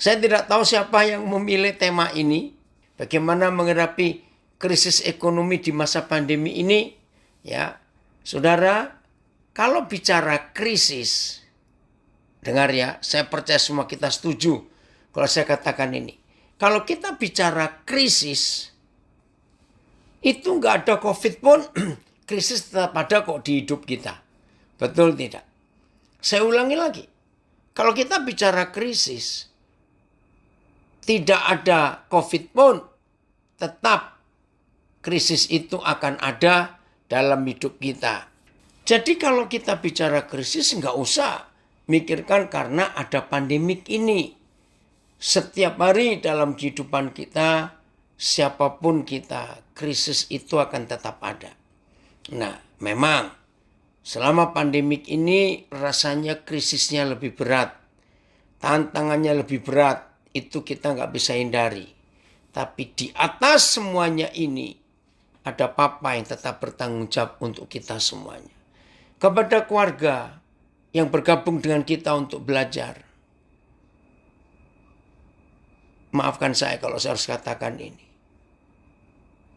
Saya tidak tahu siapa yang memilih tema ini. Bagaimana menghadapi krisis ekonomi di masa pandemi ini. Ya, saudara, kalau bicara krisis, dengar ya, saya percaya semua kita setuju kalau saya katakan ini. Kalau kita bicara krisis, itu nggak ada COVID pun, krisis tetap ada kok di hidup kita. Betul tidak? Saya ulangi lagi. Kalau kita bicara krisis, tidak ada COVID pun, tetap krisis itu akan ada dalam hidup kita. Jadi kalau kita bicara krisis, nggak usah mikirkan karena ada pandemik ini. Setiap hari dalam kehidupan kita, siapapun kita, krisis itu akan tetap ada. Nah, memang selama pandemik ini rasanya krisisnya lebih berat. Tantangannya lebih berat, itu kita nggak bisa hindari. Tapi di atas semuanya ini, ada Papa yang tetap bertanggung jawab untuk kita semuanya. Kepada keluarga yang bergabung dengan kita untuk belajar. Maafkan saya kalau saya harus katakan ini.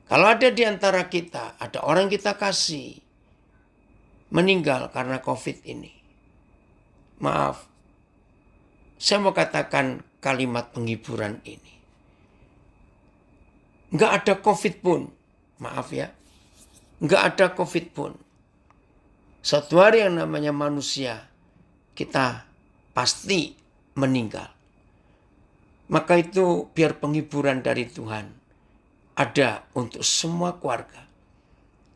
Kalau ada di antara kita, ada orang kita kasih meninggal karena COVID ini. Maaf, saya mau katakan kalimat penghiburan ini. Nggak ada COVID pun, maaf ya, nggak ada COVID pun. Suatu hari yang namanya manusia, kita pasti meninggal. Maka itu biar penghiburan dari Tuhan ada untuk semua keluarga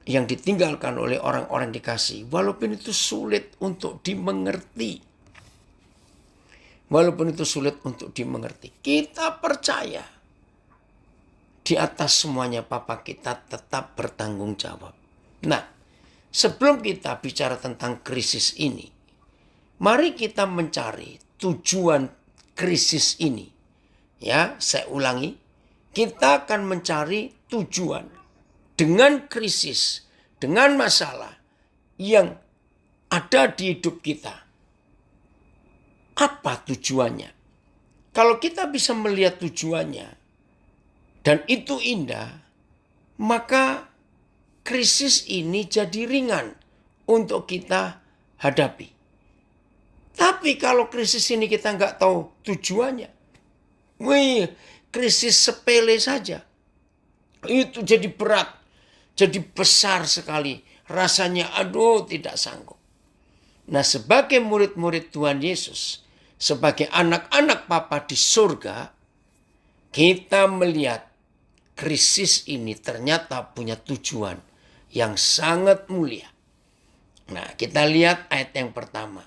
yang ditinggalkan oleh orang-orang dikasih. Walaupun itu sulit untuk dimengerti. Walaupun itu sulit untuk dimengerti. Kita percaya di atas semuanya Papa kita tetap bertanggung jawab. Nah, sebelum kita bicara tentang krisis ini, mari kita mencari tujuan krisis ini. Ya, saya ulangi, kita akan mencari tujuan dengan krisis, dengan masalah yang ada di hidup kita. Apa tujuannya? Kalau kita bisa melihat tujuannya dan itu indah, maka krisis ini jadi ringan untuk kita hadapi. Tapi kalau krisis ini kita nggak tahu tujuannya, krisis sepele saja, itu jadi berat, jadi besar sekali. Rasanya aduh tidak sanggup. Nah, sebagai murid-murid Tuhan Yesus, sebagai anak-anak Papa di surga, kita melihat krisis ini ternyata punya tujuan yang sangat mulia. Nah, kita lihat ayat yang pertama.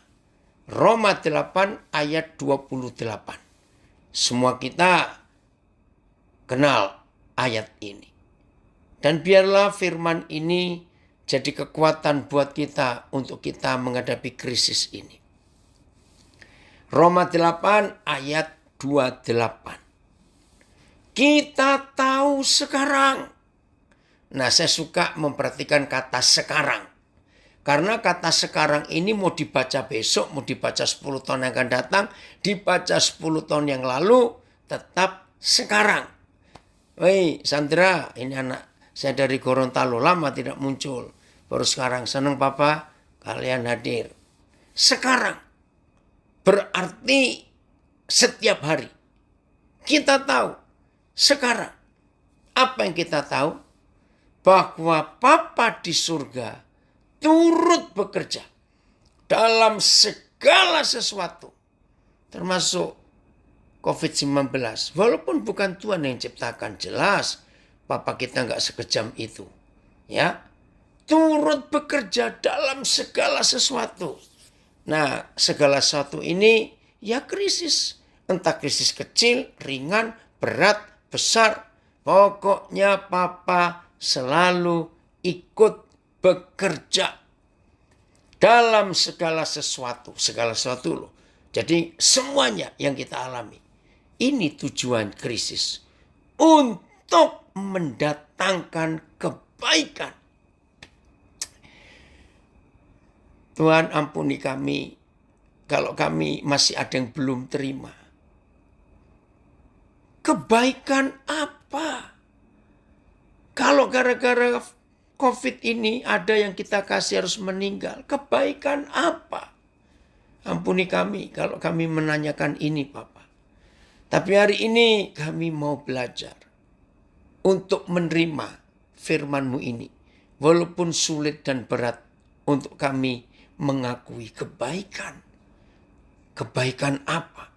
Roma 8 ayat 28. Semua kita kenal ayat ini. Dan biarlah firman ini jadi kekuatan buat kita untuk kita menghadapi krisis ini. Roma 8 ayat 28. Kita tahu sekarang. Nah, saya suka memperhatikan kata sekarang. Karena kata sekarang ini mau dibaca besok, mau dibaca 10 tahun yang akan datang, dibaca 10 tahun yang lalu, tetap sekarang. Woi Sandra, ini anak saya dari Gorontalo, lama tidak muncul. Baru sekarang, senang Papa kalian hadir. Sekarang, berarti setiap hari. Kita tahu, sekarang. Apa yang kita tahu? Bahwa Papa di surga turut bekerja dalam segala sesuatu, termasuk COVID-19. Walaupun bukan Tuhan yang ciptakan, jelas Papa kita nggak sekejam itu. Ya, turut bekerja dalam segala sesuatu. Nah, segala sesuatu ini ya krisis. Entah krisis kecil, ringan, berat, besar. Pokoknya Papa selalu ikut bekerja dalam segala sesuatu. Segala sesuatu loh. Jadi semuanya yang kita alami. Ini tujuan krisis. Untuk mendatangkan kebaikan. Tuhan ampuni kami kalau kami masih ada yang belum terima. Kebaikan apa? Kalau gara-gara COVID ini ada yang kita kasih harus meninggal. Kebaikan apa? Ampuni kami kalau kami menanyakan ini, Bapak. Tapi hari ini kami mau belajar untuk menerima firman-Mu ini. Walaupun sulit dan berat untuk kami mengakui kebaikan. Kebaikan apa?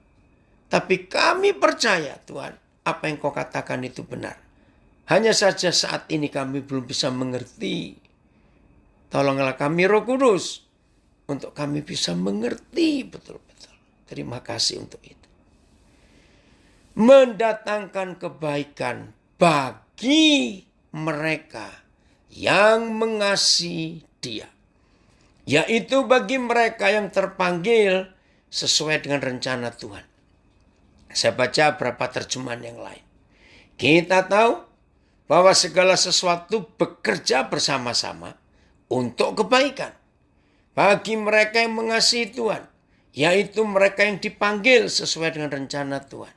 Tapi kami percaya Tuhan, apa yang Kau katakan itu benar. Hanya saja saat ini kami belum bisa mengerti. Tolonglah kami Roh Kudus untuk kami bisa mengerti betul-betul. Terima kasih untuk itu. Mendatangkan kebaikan bagi mereka yang mengasihi Dia. Yaitu bagi mereka yang terpanggil sesuai dengan rencana Tuhan. Saya baca beberapa terjemahan yang lain. Kita tahu bahwa segala sesuatu bekerja bersama-sama untuk kebaikan. Bagi mereka yang mengasihi Tuhan. Yaitu mereka yang dipanggil sesuai dengan rencana Tuhan.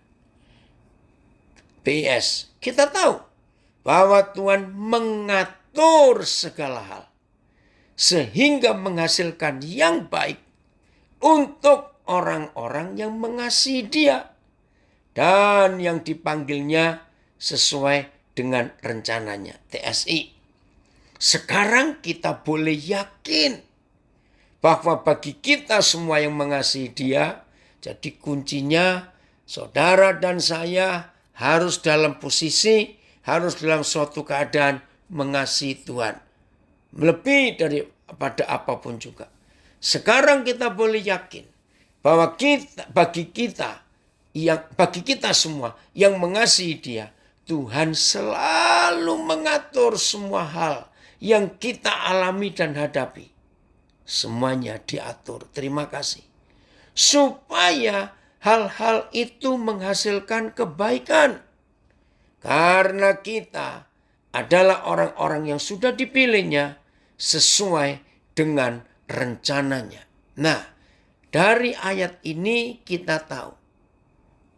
PS, kita tahu bahwa Tuhan mengatur segala hal. Sehingga menghasilkan yang baik untuk orang-orang yang mengasihi Dia. Dan yang dipanggilnya sesuai dengan rencananya. TSI. Sekarang kita boleh yakin bahwa bagi kita semua yang mengasihi Dia, jadi kuncinya saudara dan saya harus dalam posisi, harus dalam suatu keadaan mengasihi Tuhan. Lebih daripada apapun juga. Sekarang kita boleh yakin bahwa bagi kita semua yang mengasihi Dia, Tuhan selalu mengatur semua hal yang kita alami dan hadapi. Semuanya diatur. Terima kasih. Supaya hal-hal itu menghasilkan kebaikan. Karena kita adalah orang-orang yang sudah dipilihnya sesuai dengan rencananya. Nah, dari ayat ini kita tahu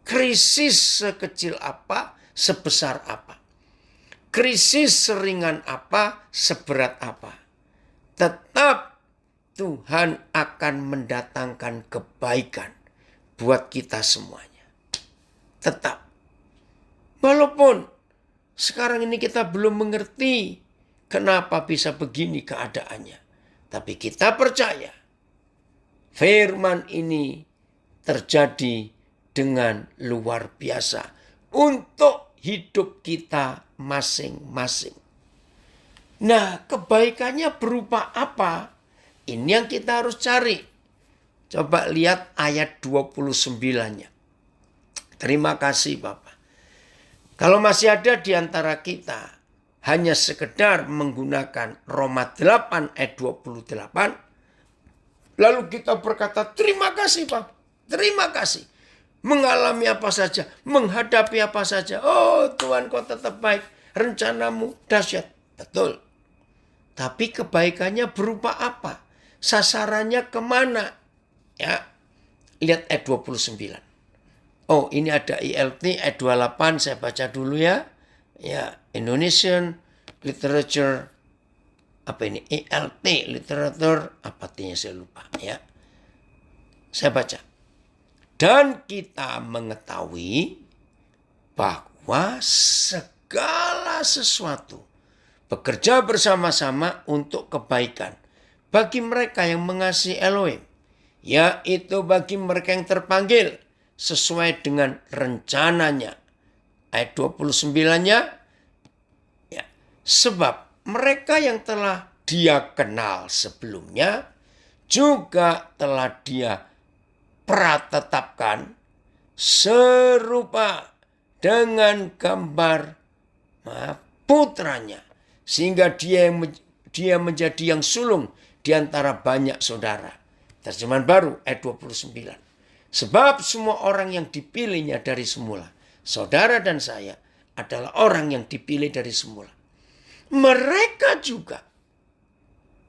krisis sekecil apa, sebesar apa. Krisis seringan apa, seberat apa. Tetap Tuhan akan mendatangkan kebaikan buat kita semuanya. Tetap. Walaupun sekarang ini kita belum mengerti kenapa bisa begini keadaannya. Tapi kita percaya firman ini terjadi dengan luar biasa untuk hidup kita masing-masing. Nah, kebaikannya berupa apa? Ini yang kita harus cari. Coba lihat ayat 29-nya. Terima kasih Bapak. Kalau masih ada di antara kita hanya sekedar menggunakan Roma 8 ayat 28. Lalu kita berkata, terima kasih Pak. Terima kasih. Mengalami apa saja, menghadapi apa saja. Oh Tuhan Kau tetap baik. Rencanamu dahsyat. Betul. Tapi kebaikannya berupa apa? Sasarannya kemana? Ya, lihat ayat 29. Oh, ini ada ILT ayat 28, saya baca dulu ya. Ya, Indonesian Literature, apa ini? ILT, literatur, apa artinya saya lupa ya. Saya baca. Dan kita mengetahui bahwa segala sesuatu bekerja bersama-sama untuk kebaikan bagi mereka yang mengasihi Elohim, yaitu bagi mereka yang terpanggil sesuai dengan rencananya. Ayat 29-nya, ya, sebab mereka yang telah Dia kenal sebelumnya juga telah Dia pratetapkan serupa dengan gambar putranya, sehingga dia menjadi yang sulung di antara banyak saudara. Terjemahan baru ayat 29. Sebab semua orang yang dipilihnya dari semula, saudara dan saya adalah orang yang dipilih dari semula. Mereka juga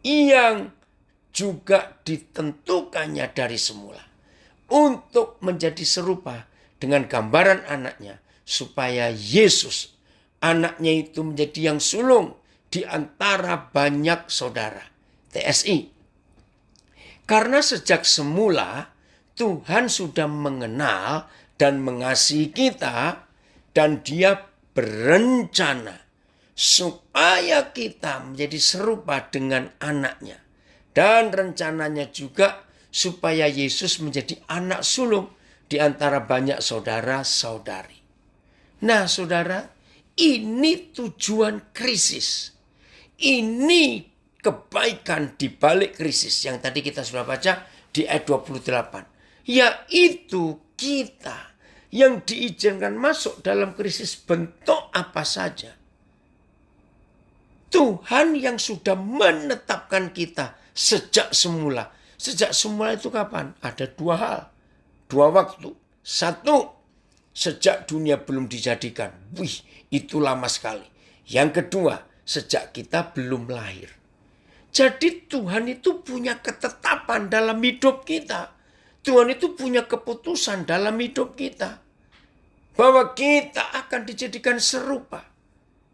yang juga ditentukannya dari semula untuk menjadi serupa dengan gambaran anaknya, supaya Yesus, anaknya itu menjadi yang sulung di antara banyak saudara. TSI. Karena sejak semula Tuhan sudah mengenal dan mengasihi kita, dan Dia berencana supaya kita menjadi serupa dengan anaknya. Dan rencananya juga supaya Yesus menjadi anak sulung di antara banyak saudara-saudari. Nah saudara, ini tujuan krisis. Ini kebaikan di balik krisis yang tadi kita sudah baca di ayat 28. Yaitu kita yang diizinkan masuk dalam krisis bentuk apa saja. Tuhan yang sudah menetapkan kita sejak semula. Sejak semula itu kapan? Ada dua hal. Dua waktu. Satu, sejak dunia belum dijadikan. Wih, itu lama sekali. Yang kedua, sejak kita belum lahir. Jadi Tuhan itu punya ketetapan dalam hidup kita. Tuhan itu punya keputusan dalam hidup kita. Bahwa kita akan dijadikan serupa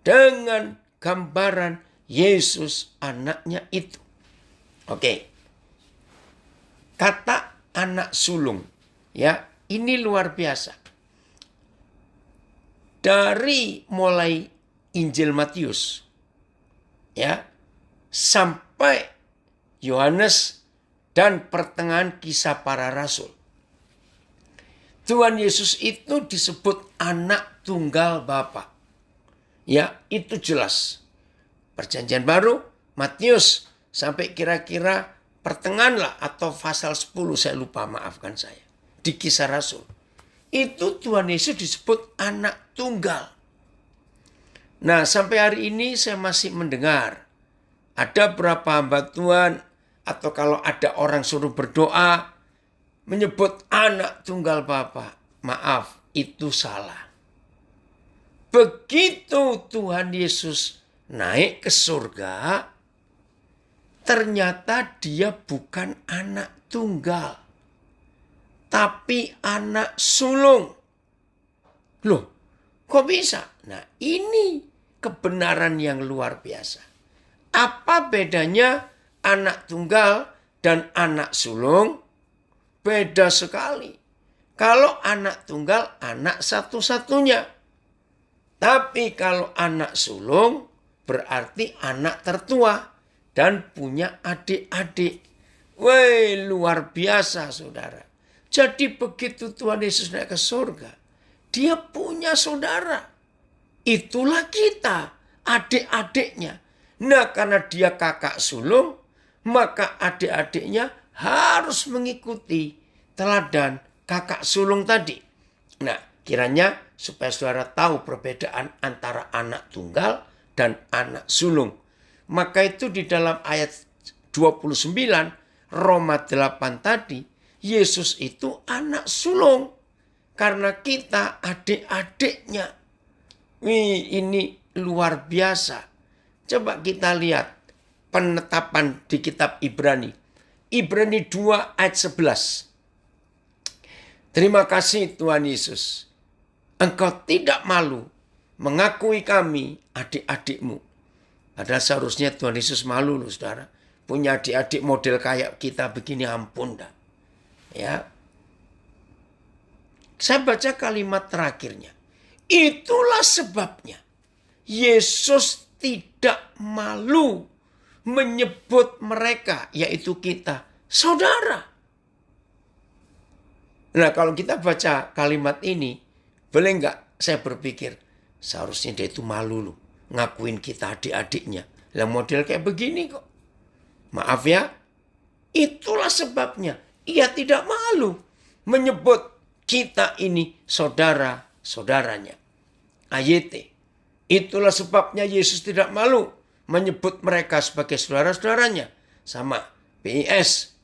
dengan gambaran Yesus anaknya itu. Oke. Kata anak sulung. Ya, ini luar biasa. Dari mulai Injil Matius. Ya. Sampai Yohanes dan pertengahan kisah para rasul. Tuhan Yesus itu disebut anak tunggal Bapa. Ya, itu jelas. Perjanjian Baru, Matius, sampai kira-kira pertengahan lah, atau pasal 10, saya lupa, maafkan saya. Di kisah Rasul. Itu Tuhan Yesus disebut anak tunggal. Nah, sampai hari ini saya masih mendengar. Ada berapa hamba Tuhan, atau kalau ada orang suruh berdoa, menyebut anak tunggal Bapa. Maaf, itu salah. Begitu Tuhan Yesus naik ke surga, ternyata dia bukan anak tunggal, tapi anak sulung. Loh, kok bisa? Nah, ini kebenaran yang luar biasa. Apa bedanya anak tunggal dan anak sulung? Beda sekali. Kalau anak tunggal, anak satu-satunya. Tapi kalau anak sulung, berarti anak tertua dan punya adik-adik. Wih, luar biasa saudara. Jadi begitu Tuhan Yesus naik ke surga, dia punya saudara. Itulah kita, adik-adiknya. Nah, karena dia kakak sulung, maka adik-adiknya harus mengikuti teladan kakak sulung tadi. Nah, kiranya supaya saudara tahu perbedaan antara anak tunggal dan anak sulung. Maka itu di dalam ayat 29 Roma 8 tadi, Yesus itu anak sulung. Karena kita adik-adiknya. Wih, ini luar biasa. Coba kita lihat penetapan di kitab Ibrani. Ibrani 2 ayat 11. Terima kasih Tuhan Yesus. Engkau tidak malu mengakui kami adik-adikmu. Padahal seharusnya Tuhan Yesus malu loh saudara. Punya adik-adik model kayak kita begini, ampun dah. Ya. Saya baca kalimat terakhirnya. Itulah sebabnya Yesus tidak malu menyebut mereka, yaitu kita, saudara. Nah, kalau kita baca kalimat ini, boleh nggak saya berpikir, seharusnya dia itu malu loh, ngakuin kita adik-adiknya. Lah model kayak begini kok. Maaf ya, itulah sebabnya ia tidak malu menyebut kita ini saudara-saudaranya. AYT. Itulah sebabnya Yesus tidak malu menyebut mereka sebagai saudara-saudaranya. Sama PIS.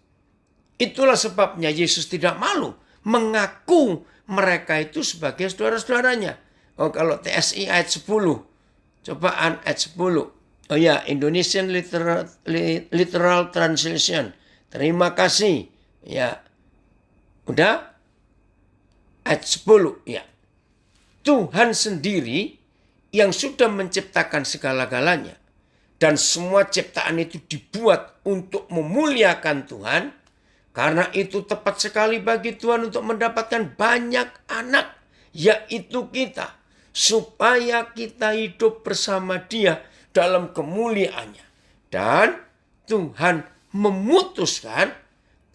Itulah sebabnya Yesus tidak malu mengaku mereka itu sebagai saudara-saudaranya. Oh, kalau TSI ayat 10. Cobaan ayat 10. Oh ya, Indonesian Literal Translation. Terima kasih. Ya. Udah? Ayat 10. Ya. Tuhan sendiri yang sudah menciptakan segala-galanya. Dan semua ciptaan itu dibuat untuk memuliakan Tuhan. Karena itu tepat sekali bagi Tuhan untuk mendapatkan banyak anak, yaitu kita. Supaya kita hidup bersama Dia dalam kemuliaannya. Dan Tuhan memutuskan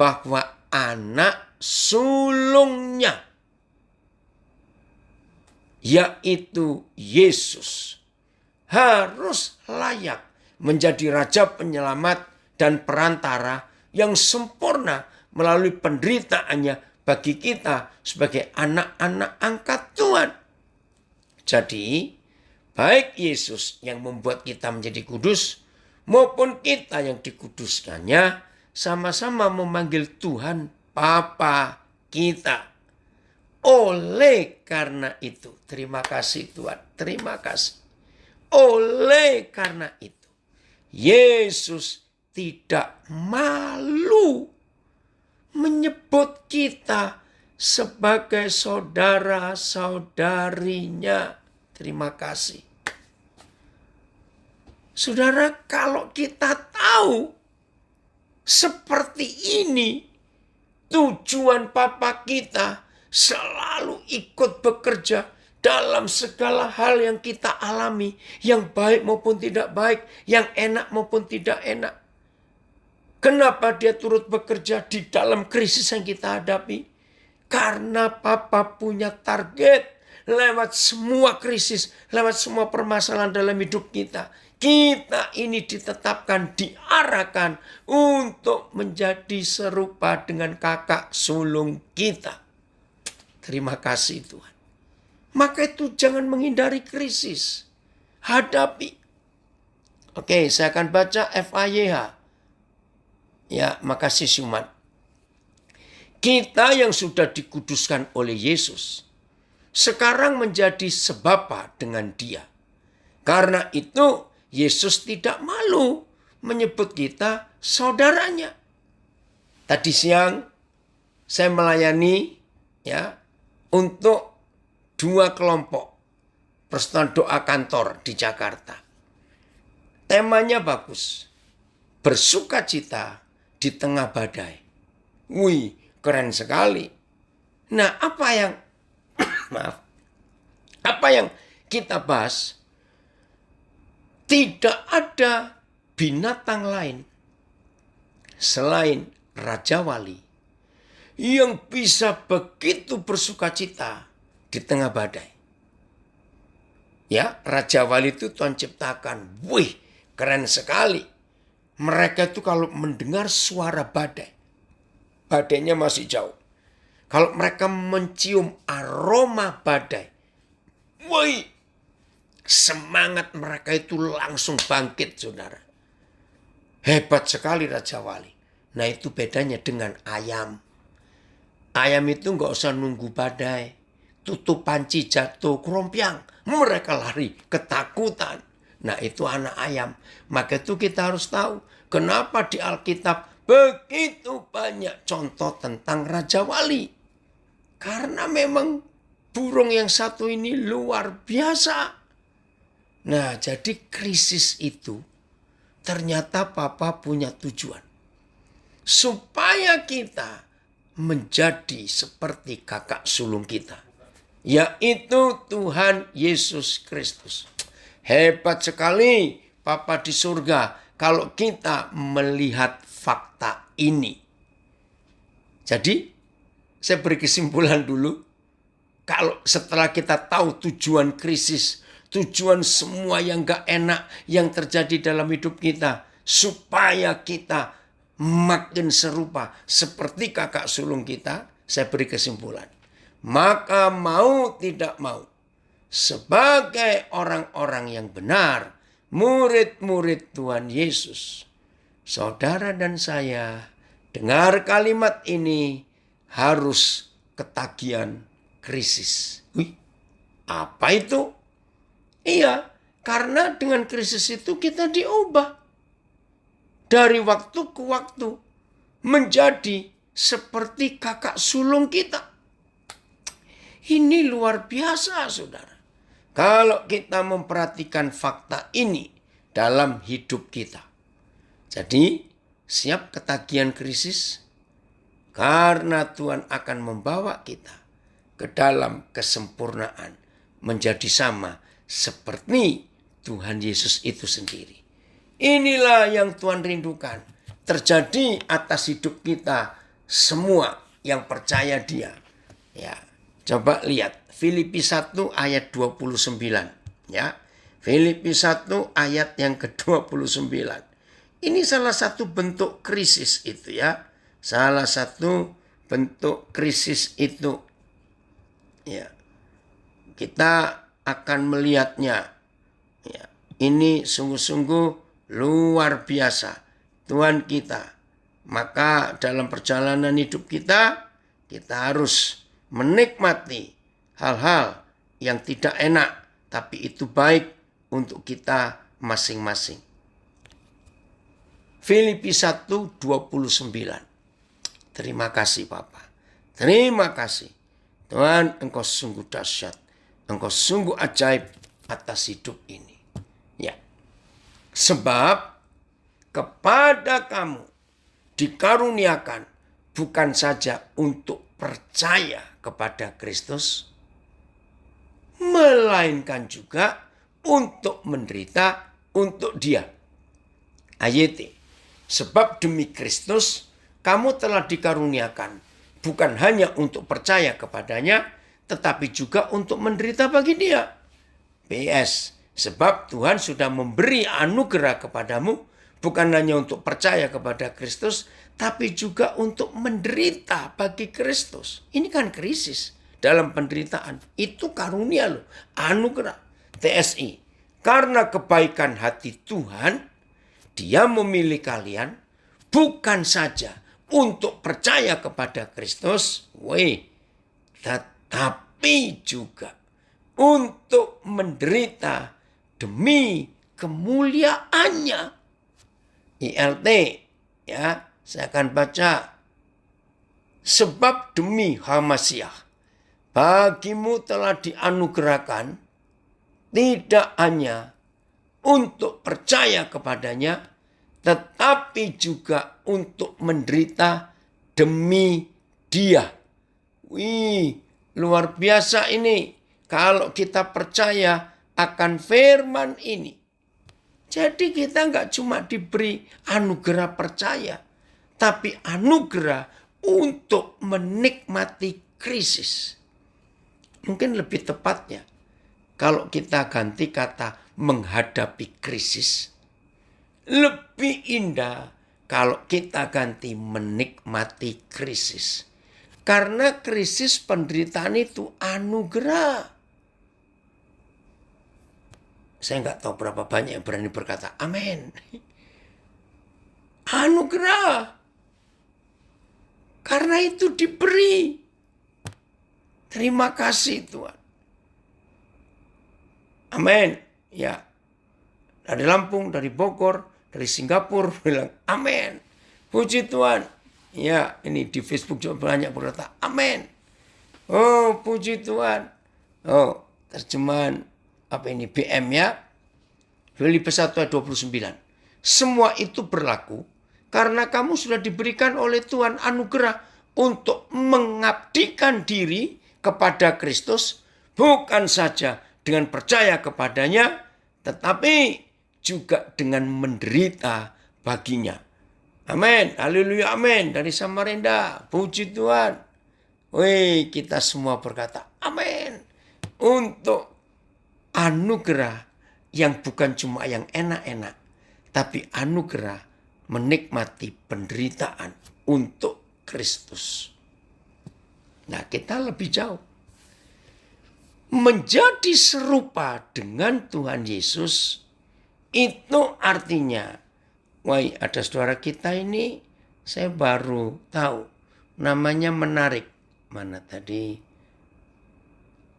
bahwa anak sulungnya, yaitu Yesus, harus layak menjadi Raja Penyelamat dan Perantara yang sempurna melalui penderitaannya bagi kita sebagai anak-anak angkat Tuhan. Jadi, baik Yesus yang membuat kita menjadi kudus, maupun kita yang dikuduskannya, sama-sama memanggil Tuhan Bapa kita. Oleh karena itu, terima kasih Tuhan, terima kasih. Oleh karena itu, Yesus tidak malu menyebut kita sebagai saudara-saudarinya. Terima kasih. Saudara, kalau kita tahu seperti ini, tujuan Bapa kita selalu ikut bekerja dalam segala hal yang kita alami, yang baik maupun tidak baik, yang enak maupun tidak enak. Kenapa Dia turut bekerja di dalam krisis yang kita hadapi? Karena Bapa punya target lewat semua krisis, lewat semua permasalahan dalam hidup kita. Kita ini ditetapkan, diarahkan untuk menjadi serupa dengan kakak sulung kita. Terima kasih Tuhan. Maka itu jangan menghindari krisis. Hadapi. Oke, saya akan baca FAYH. Ya, makasih Syumat. Kita yang sudah dikuduskan oleh Yesus, sekarang menjadi sebapa dengan Dia. Karena itu, Yesus tidak malu menyebut kita saudaranya. Tadi siang, saya melayani untuk 2 kelompok persekutuan doa kantor di Jakarta. Temanya bagus. Bersukacita di tengah badai. Wih, keren sekali. Nah, apa yang kita bahas? Tidak ada binatang lain selain Raja Wali yang bisa begitu bersukacita di tengah badai. Ya, Raja Wali itu Tuhan ciptakan. Wih, keren sekali. Mereka itu kalau mendengar suara badai, badainya masih jauh. Kalau mereka mencium aroma badai, wih, semangat mereka itu langsung bangkit, saudara. Hebat sekali Raja Wali. Nah, itu bedanya dengan ayam. Ayam itu nggak usah nunggu badai. Tutup panci jatuh kerompiang, mereka lari ketakutan. Nah, itu anak ayam. Maka itu kita harus tahu kenapa di Alkitab begitu banyak contoh tentang Raja Wali. Karena memang burung yang satu ini luar biasa. Nah, jadi krisis itu ternyata Papa punya tujuan. Supaya kita menjadi seperti kakak sulung kita, yaitu Tuhan Yesus Kristus. Hebat sekali Papa di surga kalau kita melihat fakta ini. Jadi saya beri kesimpulan dulu. Kalau setelah kita tahu tujuan krisis, tujuan semua yang gak enak yang terjadi dalam hidup kita, supaya kita makin serupa seperti kakak sulung kita, saya beri kesimpulan. Maka mau tidak mau, sebagai orang-orang yang benar, murid-murid Tuhan Yesus, saudara dan saya dengar kalimat ini harus ketagihan krisis. Wih, apa itu? Iya, karena dengan krisis itu kita diubah. Dari waktu ke waktu menjadi seperti kakak sulung kita. Ini luar biasa, saudara. Kalau kita memperhatikan fakta ini dalam hidup kita. Jadi, siap ketagihan krisis? Karena Tuhan akan membawa kita ke dalam kesempurnaan. Menjadi sama seperti Tuhan Yesus itu sendiri. Inilah yang Tuhan rindukan. Terjadi atas hidup kita semua yang percaya Dia. Ya, coba lihat Filipi 1 ayat 29. Ya, Filipi 1 ayat yang ke-29. Ini salah satu bentuk krisis itu ya. Salah satu bentuk krisis itu. Ya. Kita akan melihatnya. Ya. Ini sungguh-sungguh luar biasa. Tuhan kita. Maka dalam perjalanan hidup kita harus menikmati hal-hal yang tidak enak. Tapi itu baik untuk kita masing-masing. Filipi 1:29. Terima kasih Bapa. Terima kasih. Tuhan, Engkau sungguh dahsyat. Engkau sungguh ajaib atas hidup ini. Ya. Sebab kepada kamu dikaruniakan bukan saja untuk percaya kepada Kristus, melainkan juga untuk menderita untuk Dia. AYT. Sebab demi Kristus kamu telah dikaruniakan bukan hanya untuk percaya kepadanya, tetapi juga untuk menderita bagi Dia. PS. Sebab Tuhan sudah memberi anugerah kepadamu bukan hanya untuk percaya kepada Kristus, tapi juga untuk menderita bagi Kristus. Ini kan krisis dalam penderitaan. Itu karunia loh, anugerah. TSI. Karena kebaikan hati Tuhan, Dia memilih kalian bukan saja untuk percaya kepada Kristus, tetapi juga untuk menderita demi kemuliaannya. ILT, ya, saya akan baca. Sebab demi Hamasiah, bagimu telah dianugerahkan tidak hanya untuk percaya kepadanya, tetapi juga untuk menderita demi Dia. Luar biasa ini. Kalau kita percaya akan firman ini. Jadi kita nggak cuma diberi anugerah percaya, tapi anugerah untuk menikmati krisis. Mungkin lebih tepatnya, kalau kita ganti kata menghadapi krisis, lebih indah kalau kita ganti menikmati krisis. Karena krisis penderitaan itu anugerah. Saya nggak tahu berapa banyak yang berani berkata amin. Anugerah. Karena itu diberi. Terima kasih Tuhan. Amin. Ya. Dari Lampung, dari Bogor, dari Singapura bilang amin. Puji Tuhan. Ya, ini di Facebook juga banyak berkata amin. Oh, puji Tuhan. Oh, terjemahan apa ini BM ya. Filipi 1 ayat 29. Semua itu berlaku karena kamu sudah diberikan oleh Tuhan anugerah untuk mengabdikan diri kepada Kristus, bukan saja dengan percaya kepadanya, tetapi juga dengan menderita baginya. Amin. Haleluya, amin. Dari Samarinda, puji Tuhan. Kita semua berkata amin. Untuk anugerah yang bukan cuma yang enak-enak, tapi anugerah menikmati penderitaan untuk Kristus. Nah, kita lebih jauh. Menjadi serupa dengan Tuhan Yesus, itu artinya, ada saudara kita ini, saya baru tahu, namanya menarik. Mana tadi?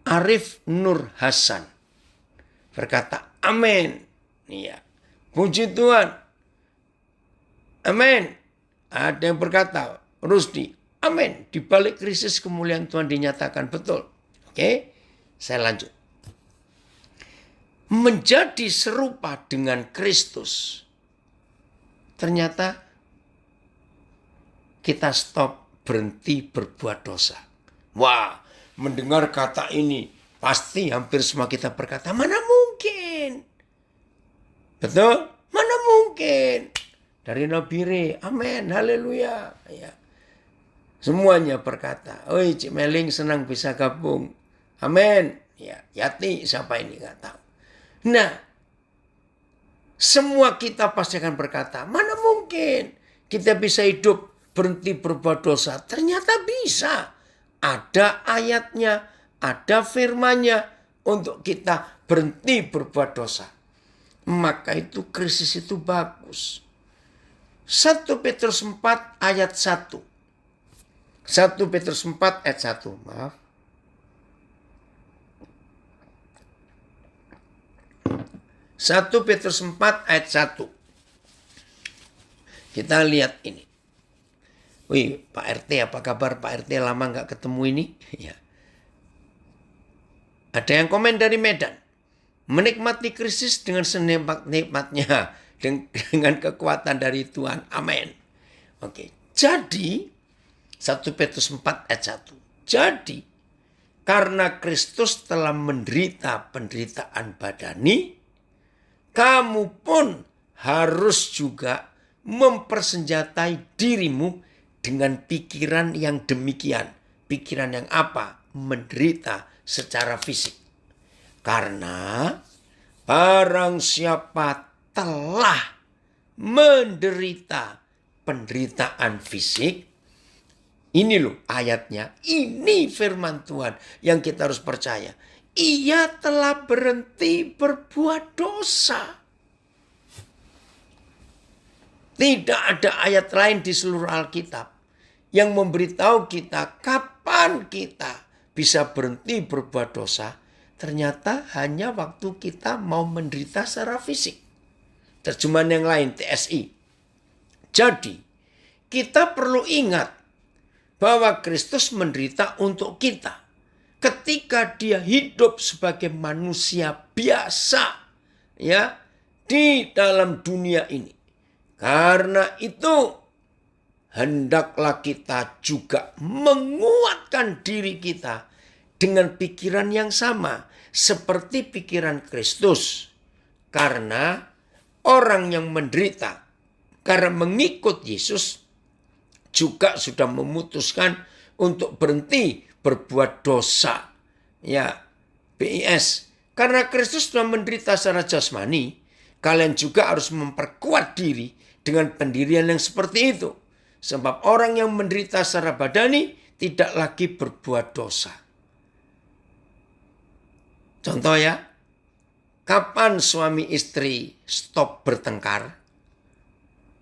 Arif Nur Hasan. Berkata, amin. Iya. Puji Tuhan. Amin. Ada yang berkata, Rusdi, amin. Di balik krisis kemuliaan Tuhan dinyatakan betul. Oke, saya lanjut. Menjadi serupa dengan Kristus. Ternyata kita stop, berhenti berbuat dosa. Wah, mendengar kata ini pasti hampir semua kita berkata, mana mungkin? Betul? Mana mungkin? Dari Nabi Re, amin, haleluya. Ya. Semuanya berkata, oi Cik Meling senang bisa gabung. Amin. Ya, Yati siapa ini nggak tahu. Nah, semua kita pasti akan berkata, mana mungkin kita bisa hidup berhenti berbuat dosa. Ternyata bisa. Ada ayatnya, ada firmannya untuk kita berhenti berbuat dosa. Maka itu krisis itu bagus. 1 Petrus 4 ayat 1. 1 Petrus 4 ayat 1. Maaf. 1 Petrus 4 ayat 1. Kita lihat ini. Wih, Pak RT, apa kabar Pak RT? Lama nggak ketemu ini. Ya. Ada yang komen dari Medan. Menikmati krisis dengan senikmat-nikmatnya. Dengan kekuatan dari Tuhan. Amin. Oke. Jadi, 1 Petrus 4 ayat 1. Jadi, karena Kristus telah menderita penderitaan badani, kamu pun harus juga mempersenjatai dirimu dengan pikiran yang demikian. Pikiran yang apa? Menderita secara fisik. Karena barang siapa telah menderita penderitaan fisik, ini loh ayatnya, ini firman Tuhan yang kita harus percaya. Ia telah berhenti berbuat dosa. Tidak ada ayat lain di seluruh Alkitab yang memberitahu kita kapan kita bisa berhenti berbuat dosa. Ternyata hanya waktu kita mau menderita secara fisik. Terjemahan yang lain, TSI. Jadi, kita perlu ingat bahwa Kristus menderita untuk kita. Ketika dia hidup sebagai manusia biasa, ya, di dalam dunia ini. Karena itu, hendaklah kita juga menguatkan diri kita dengan pikiran yang sama seperti pikiran Kristus. Karena orang yang menderita karena mengikut Yesus juga sudah memutuskan untuk berhenti berbuat dosa. Ya, BIS. Karena Kristus sudah menderita secara jasmani, kalian juga harus memperkuat diri dengan pendirian yang seperti itu. Sebab orang yang menderita secara badani tidak lagi berbuat dosa. Contoh ya, kapan suami istri stop bertengkar?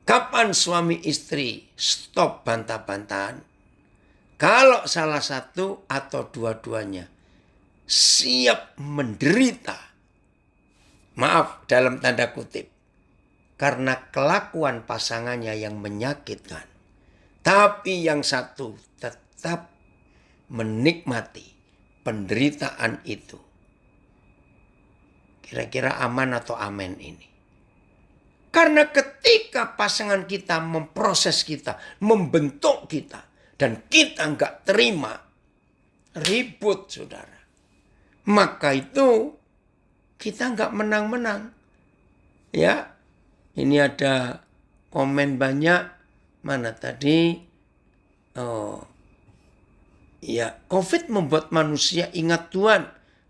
Kapan suami istri stop bantah-bantahan? Kalau salah satu atau dua-duanya siap menderita, maaf dalam tanda kutip, karena kelakuan pasangannya yang menyakitkan, tapi yang satu tetap menikmati penderitaan itu. Kira-kira aman atau amen ini? Karena ketika pasangan kita memproses kita, membentuk kita, dan kita nggak terima, ribut saudara. Maka itu kita nggak menang-menang. Ya, ini ada komen banyak. Mana tadi? Oh, ya, COVID membuat manusia ingat Tuhan.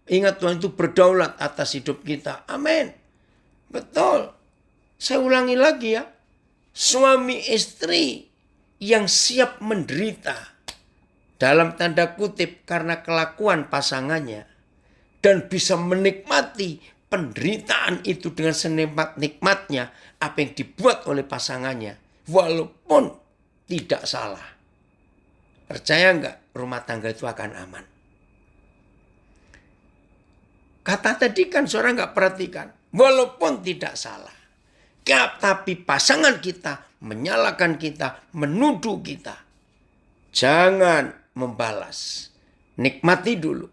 Ingat Tuhan itu berdaulat atas hidup kita. Amin. Betul. Saya ulangi lagi ya. Suami istri yang siap menderita dalam tanda kutip karena kelakuan pasangannya dan bisa menikmati penderitaan itu dengan senikmat-nikmatnya apa yang dibuat oleh pasangannya walaupun tidak salah. Percaya enggak rumah tangga itu akan aman? Kata tadi kan saudara nggak perhatikan. Walaupun tidak salah. Tapi pasangan kita menyalahkan kita, menuduh kita. Jangan membalas. Nikmati dulu.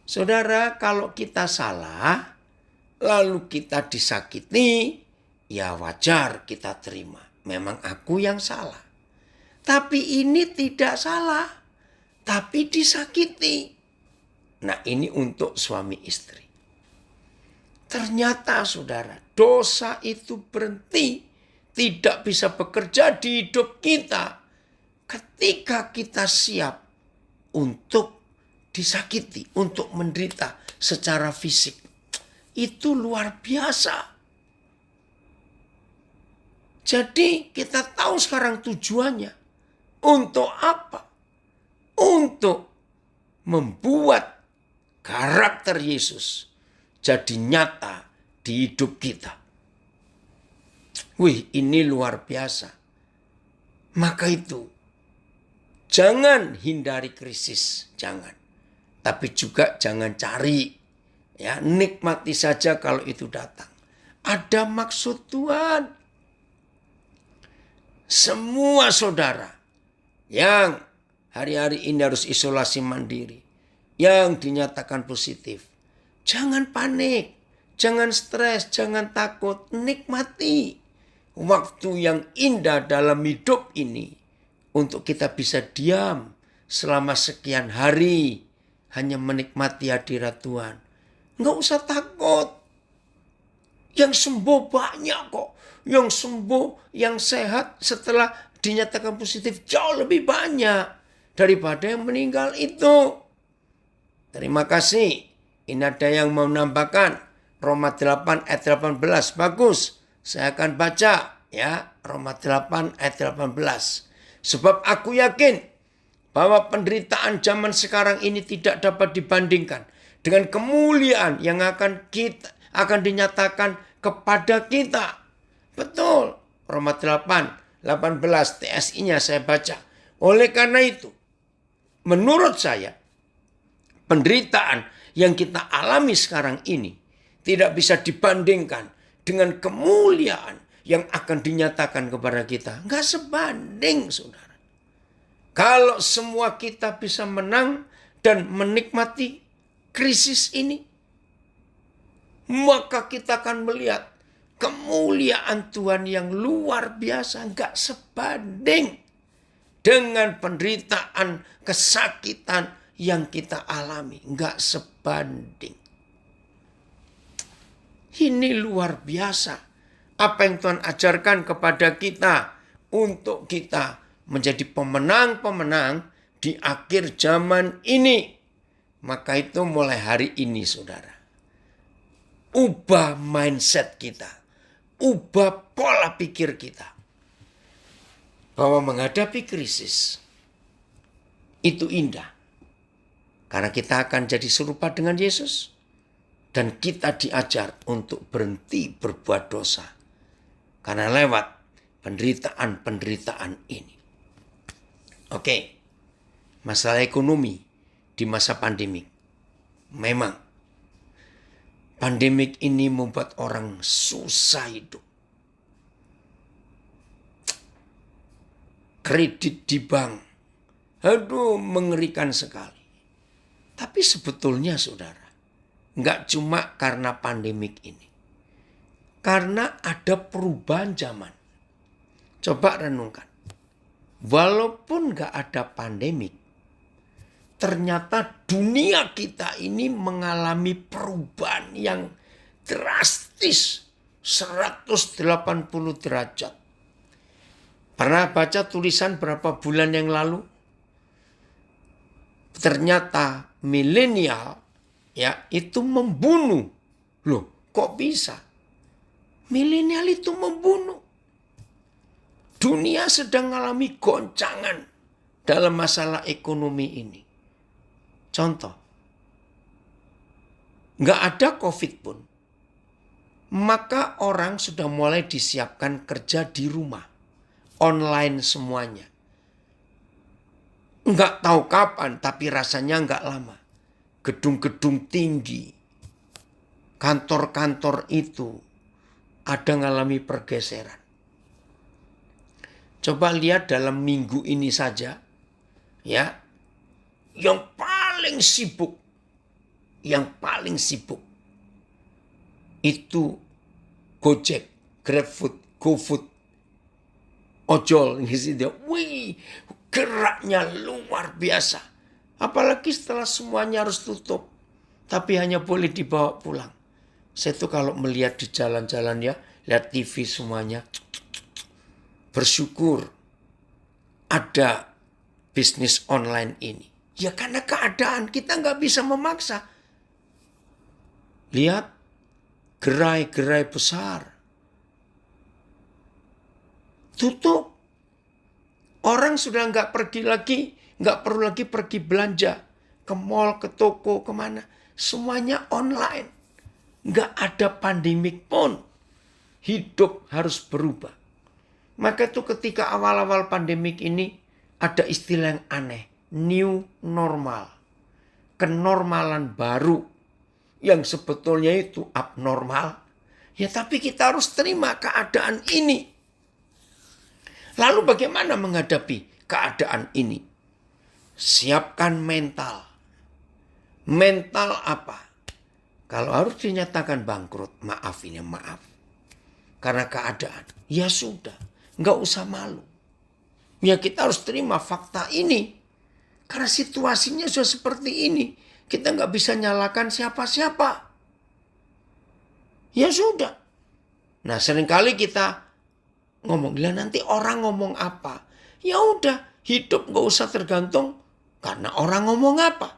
Saudara, kalau kita salah, lalu kita disakiti, ya wajar kita terima. Memang aku yang salah. Tapi ini tidak salah, tapi disakiti. Nah, ini untuk suami istri. Ternyata saudara, dosa itu berhenti, tidak bisa bekerja di hidup kita ketika kita siap untuk disakiti, untuk menderita secara fisik. Itu luar biasa. Jadi kita tahu sekarang tujuannya. Untuk apa? Untuk membuat karakter Yesus jadi nyata di hidup kita. Wih, ini luar biasa. Maka itu, jangan hindari krisis, jangan. Tapi juga jangan cari, ya, nikmati saja kalau itu datang. Ada maksud Tuhan. Semua saudara yang hari-hari ini harus isolasi mandiri, yang dinyatakan positif, jangan panik, jangan stres, jangan takut, nikmati waktu yang indah dalam hidup ini untuk kita bisa diam selama sekian hari hanya menikmati hadirat Tuhan. Nggak usah takut. Yang sembuh banyak kok. Yang sembuh, yang sehat setelah dinyatakan positif jauh lebih banyak daripada yang meninggal itu. Terima kasih. Ini ada yang mau menambahkan. Roma 8 ayat 18. Bagus. Saya akan baca ya. Roma 8 ayat 18. Sebab aku yakin bahwa penderitaan zaman sekarang ini tidak dapat dibandingkan dengan kemuliaan yang akan dinyatakan kepada kita. Betul. Roma 8, 18 TSI-nya saya baca. Oleh karena itu, menurut saya, penderitaan yang kita alami sekarang ini tidak bisa dibandingkan dengan kemuliaan yang akan dinyatakan kepada kita. Enggak sebanding, saudara. Kalau semua kita bisa menang dan menikmati krisis ini, maka kita akan melihat kemuliaan Tuhan yang luar biasa. Enggak sebanding dengan penderitaan, kesakitan yang kita alami. Enggak sebanding. Ini luar biasa. Apa yang Tuhan ajarkan kepada kita untuk kita menjadi pemenang-pemenang di akhir zaman ini. Maka itu mulai hari ini, saudara. Ubah mindset kita. Ubah pola pikir kita. Bahwa menghadapi krisis itu indah. Karena kita akan jadi serupa dengan Yesus. Dan kita diajar untuk berhenti berbuat dosa. Karena lewat penderitaan-penderitaan ini. Oke. Masalah ekonomi di masa pandemik. Memang pandemik ini membuat orang susah hidup. Kredit di bank. Aduh, mengerikan sekali. Tapi sebetulnya saudara, enggak cuma karena pandemik ini. Karena ada perubahan zaman. Coba renungkan. Walaupun enggak ada pandemik, ternyata dunia kita ini mengalami perubahan yang drastis 180 derajat. Pernah baca tulisan berapa bulan yang lalu? Ternyata milenial ya itu membunuh. Loh, kok bisa? Milenial itu membunuh. Dunia sedang mengalami goncangan dalam masalah ekonomi ini. Contoh, nggak ada COVID pun, maka orang sudah mulai disiapkan kerja di rumah, online semuanya. Nggak tahu kapan, tapi rasanya nggak lama. Gedung-gedung tinggi, kantor-kantor itu ada ngalami pergeseran. Coba lihat dalam minggu ini saja, ya, yang paling sibuk yang paling sibuk itu Gojek, GrabFood, GoFood, ojol. Wih, geraknya luar biasa. Apalagi setelah semuanya harus tutup. Tapi hanya boleh dibawa pulang. Saya tuh kalau melihat di jalan-jalan ya, lihat TV semuanya, bersyukur ada bisnis online ini. Ya karena keadaan, kita nggak bisa memaksa. Lihat gerai-gerai besar tutup. Orang sudah nggak pergi lagi, nggak perlu lagi pergi belanja ke mall, ke toko, kemana. Semuanya online. Nggak ada pandemik pun. Hidup harus berubah. Maka itu ketika awal-awal pandemik ini ada istilah yang aneh. New normal. Kenormalan baru. Yang sebetulnya itu abnormal. Ya tapi kita harus terima keadaan ini. Lalu bagaimana menghadapi keadaan ini? Siapkan mental. Mental apa? Kalau harus dinyatakan bangkrut, maaf. Karena keadaan. Ya sudah, nggak usah malu. Ya kita harus terima fakta ini. Karena situasinya sudah seperti ini. Kita nggak bisa nyalakan siapa-siapa. Ya sudah. Nah seringkali kita ngomong, lah nanti orang ngomong apa? Ya udah, hidup nggak usah tergantung karena orang ngomong apa.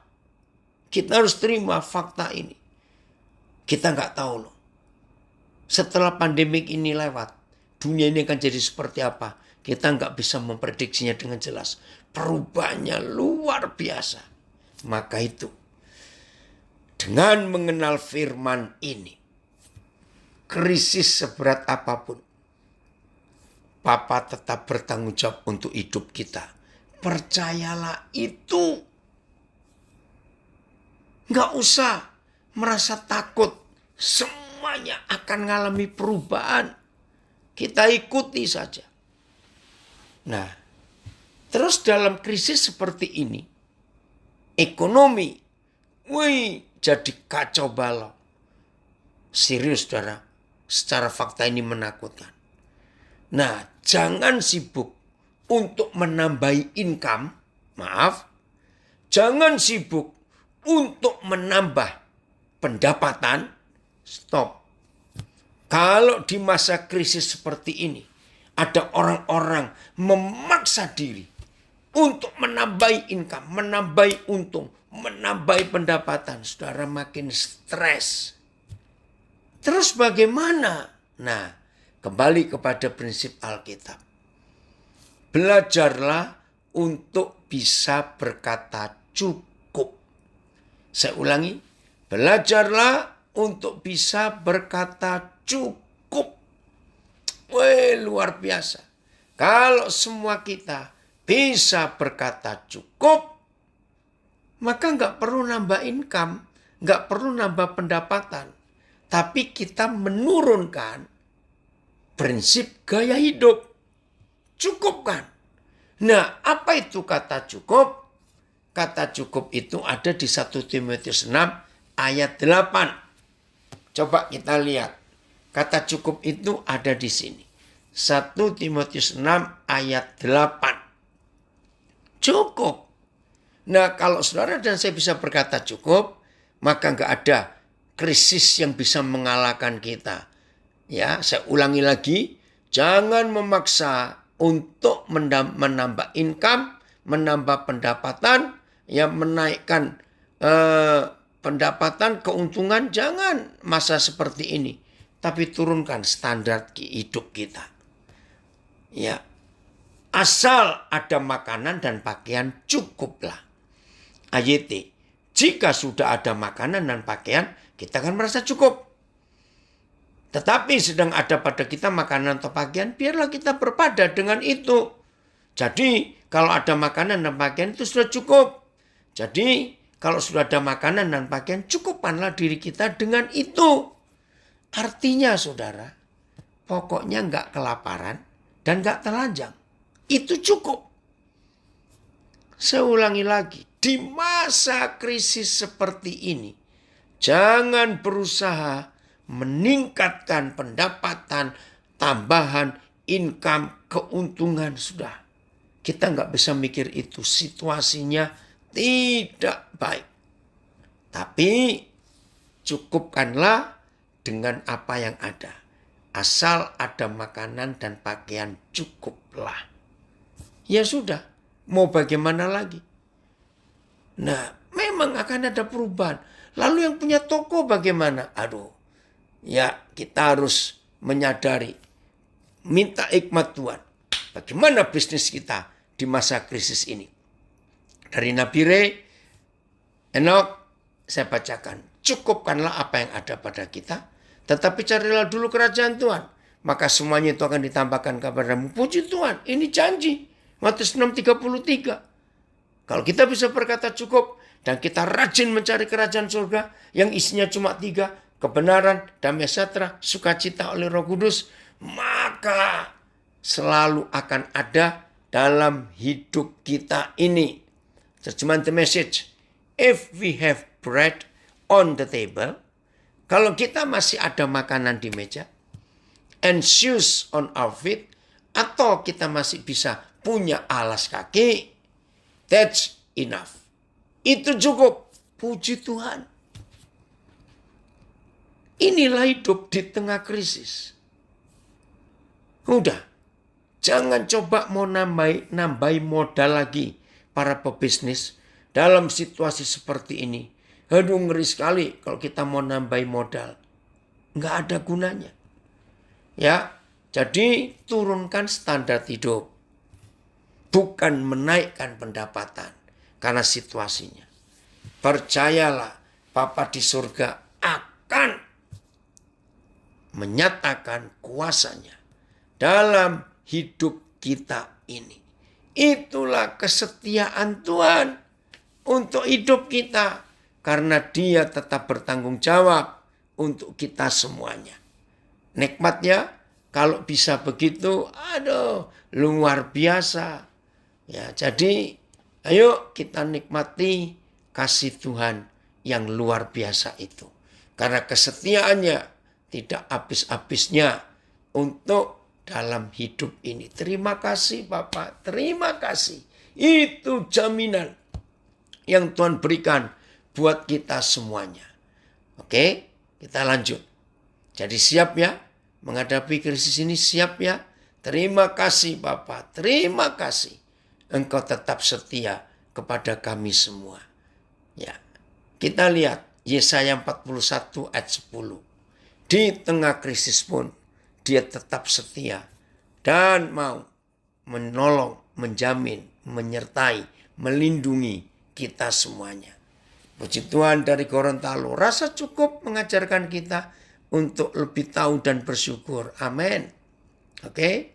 Kita harus terima fakta ini. Kita nggak tahu loh. Setelah pandemik ini lewat, dunia ini akan jadi seperti apa? Kita nggak bisa memprediksinya dengan jelas. Perubahannya luar biasa. Maka itu, dengan mengenal firman ini, krisis seberat apapun, Papa tetap bertanggung jawab untuk hidup kita. Percayalah itu. Nggak usah merasa takut. Semuanya akan mengalami perubahan. Kita ikuti saja. Nah, terus dalam krisis seperti ini, ekonomi, jadi kacau balau. Serius saudara, secara fakta ini menakutkan. Nah, jangan sibuk untuk menambah income, jangan sibuk untuk menambah pendapatan, stop. Kalau di masa krisis seperti ini, ada orang-orang memaksa diri untuk menambah income, menambah untung, menambah pendapatan. Saudara makin stres. Terus bagaimana? Nah, kembali kepada prinsip Alkitab. Belajarlah untuk bisa berkata cukup. Saya ulangi. Belajarlah untuk bisa berkata cukup. Luar biasa. Kalau semua kita bisa berkata cukup, maka nggak perlu nambah income, nggak perlu nambah pendapatan. Tapi kita menurunkan prinsip gaya hidup. Cukup kan? Nah, apa itu kata cukup? Kata cukup itu ada di 1 Timotius 6 ayat 8. Coba kita lihat. Kata cukup itu ada di sini. 1 Timotius 6 ayat 8. Cukup. Nah, kalau saudara dan saya bisa berkata cukup, maka nggak ada krisis yang bisa mengalahkan kita. Ya, saya ulangi lagi. Jangan memaksa untuk menambah income, menambah pendapatan, ya menaikkan pendapatan, keuntungan. Jangan masa seperti ini. Tapi turunkan standar hidup kita. Ya, asal ada makanan dan pakaian cukuplah. AYT, jika sudah ada makanan dan pakaian, kita akan merasa cukup. Tetapi sedang ada pada kita makanan atau pakaian, biarlah kita berpada dengan itu. Jadi kalau ada makanan dan pakaian itu sudah cukup. Jadi kalau sudah ada makanan dan pakaian, cukupkanlah diri kita dengan itu. Artinya saudara, pokoknya nggak kelaparan dan nggak telanjang. Itu cukup. Saya ulangi lagi, di masa krisis seperti ini, Jangan berusaha meningkatkan pendapatan, tambahan, income, keuntungan. Sudah. Kita nggak bisa mikir itu. Situasinya tidak baik. Tapi cukupkanlah dengan apa yang ada. Asal ada makanan dan pakaian, cukuplah. Ya sudah, mau bagaimana lagi? Nah, memang akan ada perubahan. Lalu yang punya toko bagaimana? Aduh, ya kita harus menyadari, minta hikmat Tuhan. Bagaimana bisnis kita di masa krisis ini? Dari Nabi Henokh, saya bacakan. Cukupkanlah apa yang ada pada kita, tetapi carilah dulu kerajaan Tuhan. Maka semuanya itu akan ditambahkan kepadamu. Puji Tuhan, ini janji. Matius 6:33. Kalau kita bisa berkata cukup, dan kita rajin mencari kerajaan surga yang isinya cuma 3, kebenaran, damai sejahtera, sukacita oleh Roh Kudus, maka selalu akan ada dalam hidup kita ini. Terjemahan The Message. If we have bread on the table, kalau kita masih ada makanan di meja, and shoes on our feet, atau kita masih bisa punya alas kaki, that's enough. Itu cukup. Puji Tuhan. Inilah hidup di tengah krisis. Udah. Jangan coba mau nambahi modal lagi para pebisnis dalam situasi seperti ini. Aduh, ngeri sekali kalau kita mau nambahi modal. Nggak ada gunanya. Ya, jadi turunkan standar hidup. Bukan menaikkan pendapatan. Karena situasinya. Percayalah, Bapa di surga akan menyatakan kuasanya dalam hidup kita ini. Itulah kesetiaan Tuhan untuk hidup kita. Karena Dia tetap bertanggung jawab untuk kita semuanya. Nikmatnya kalau bisa begitu, aduh, luar biasa. Ya, jadi ayo kita nikmati kasih Tuhan yang luar biasa itu. Karena kesetiaannya tidak habis-habisnya untuk dalam hidup ini. Terima kasih Bapak, terima kasih. Itu jaminan yang Tuhan berikan buat kita semuanya. Oke, kita lanjut. Jadi siap ya, menghadapi krisis ini, siap ya. Terima kasih Bapak, terima kasih. Engkau tetap setia kepada kami semua. Ya, kita lihat Yesaya 41 ayat 10. Di tengah krisis pun Dia tetap setia dan mau menolong, menjamin, menyertai, melindungi kita semuanya. Puji Tuhan, dari Gorontalo rasa cukup mengajarkan kita untuk lebih tahu dan bersyukur. Amin. Oke.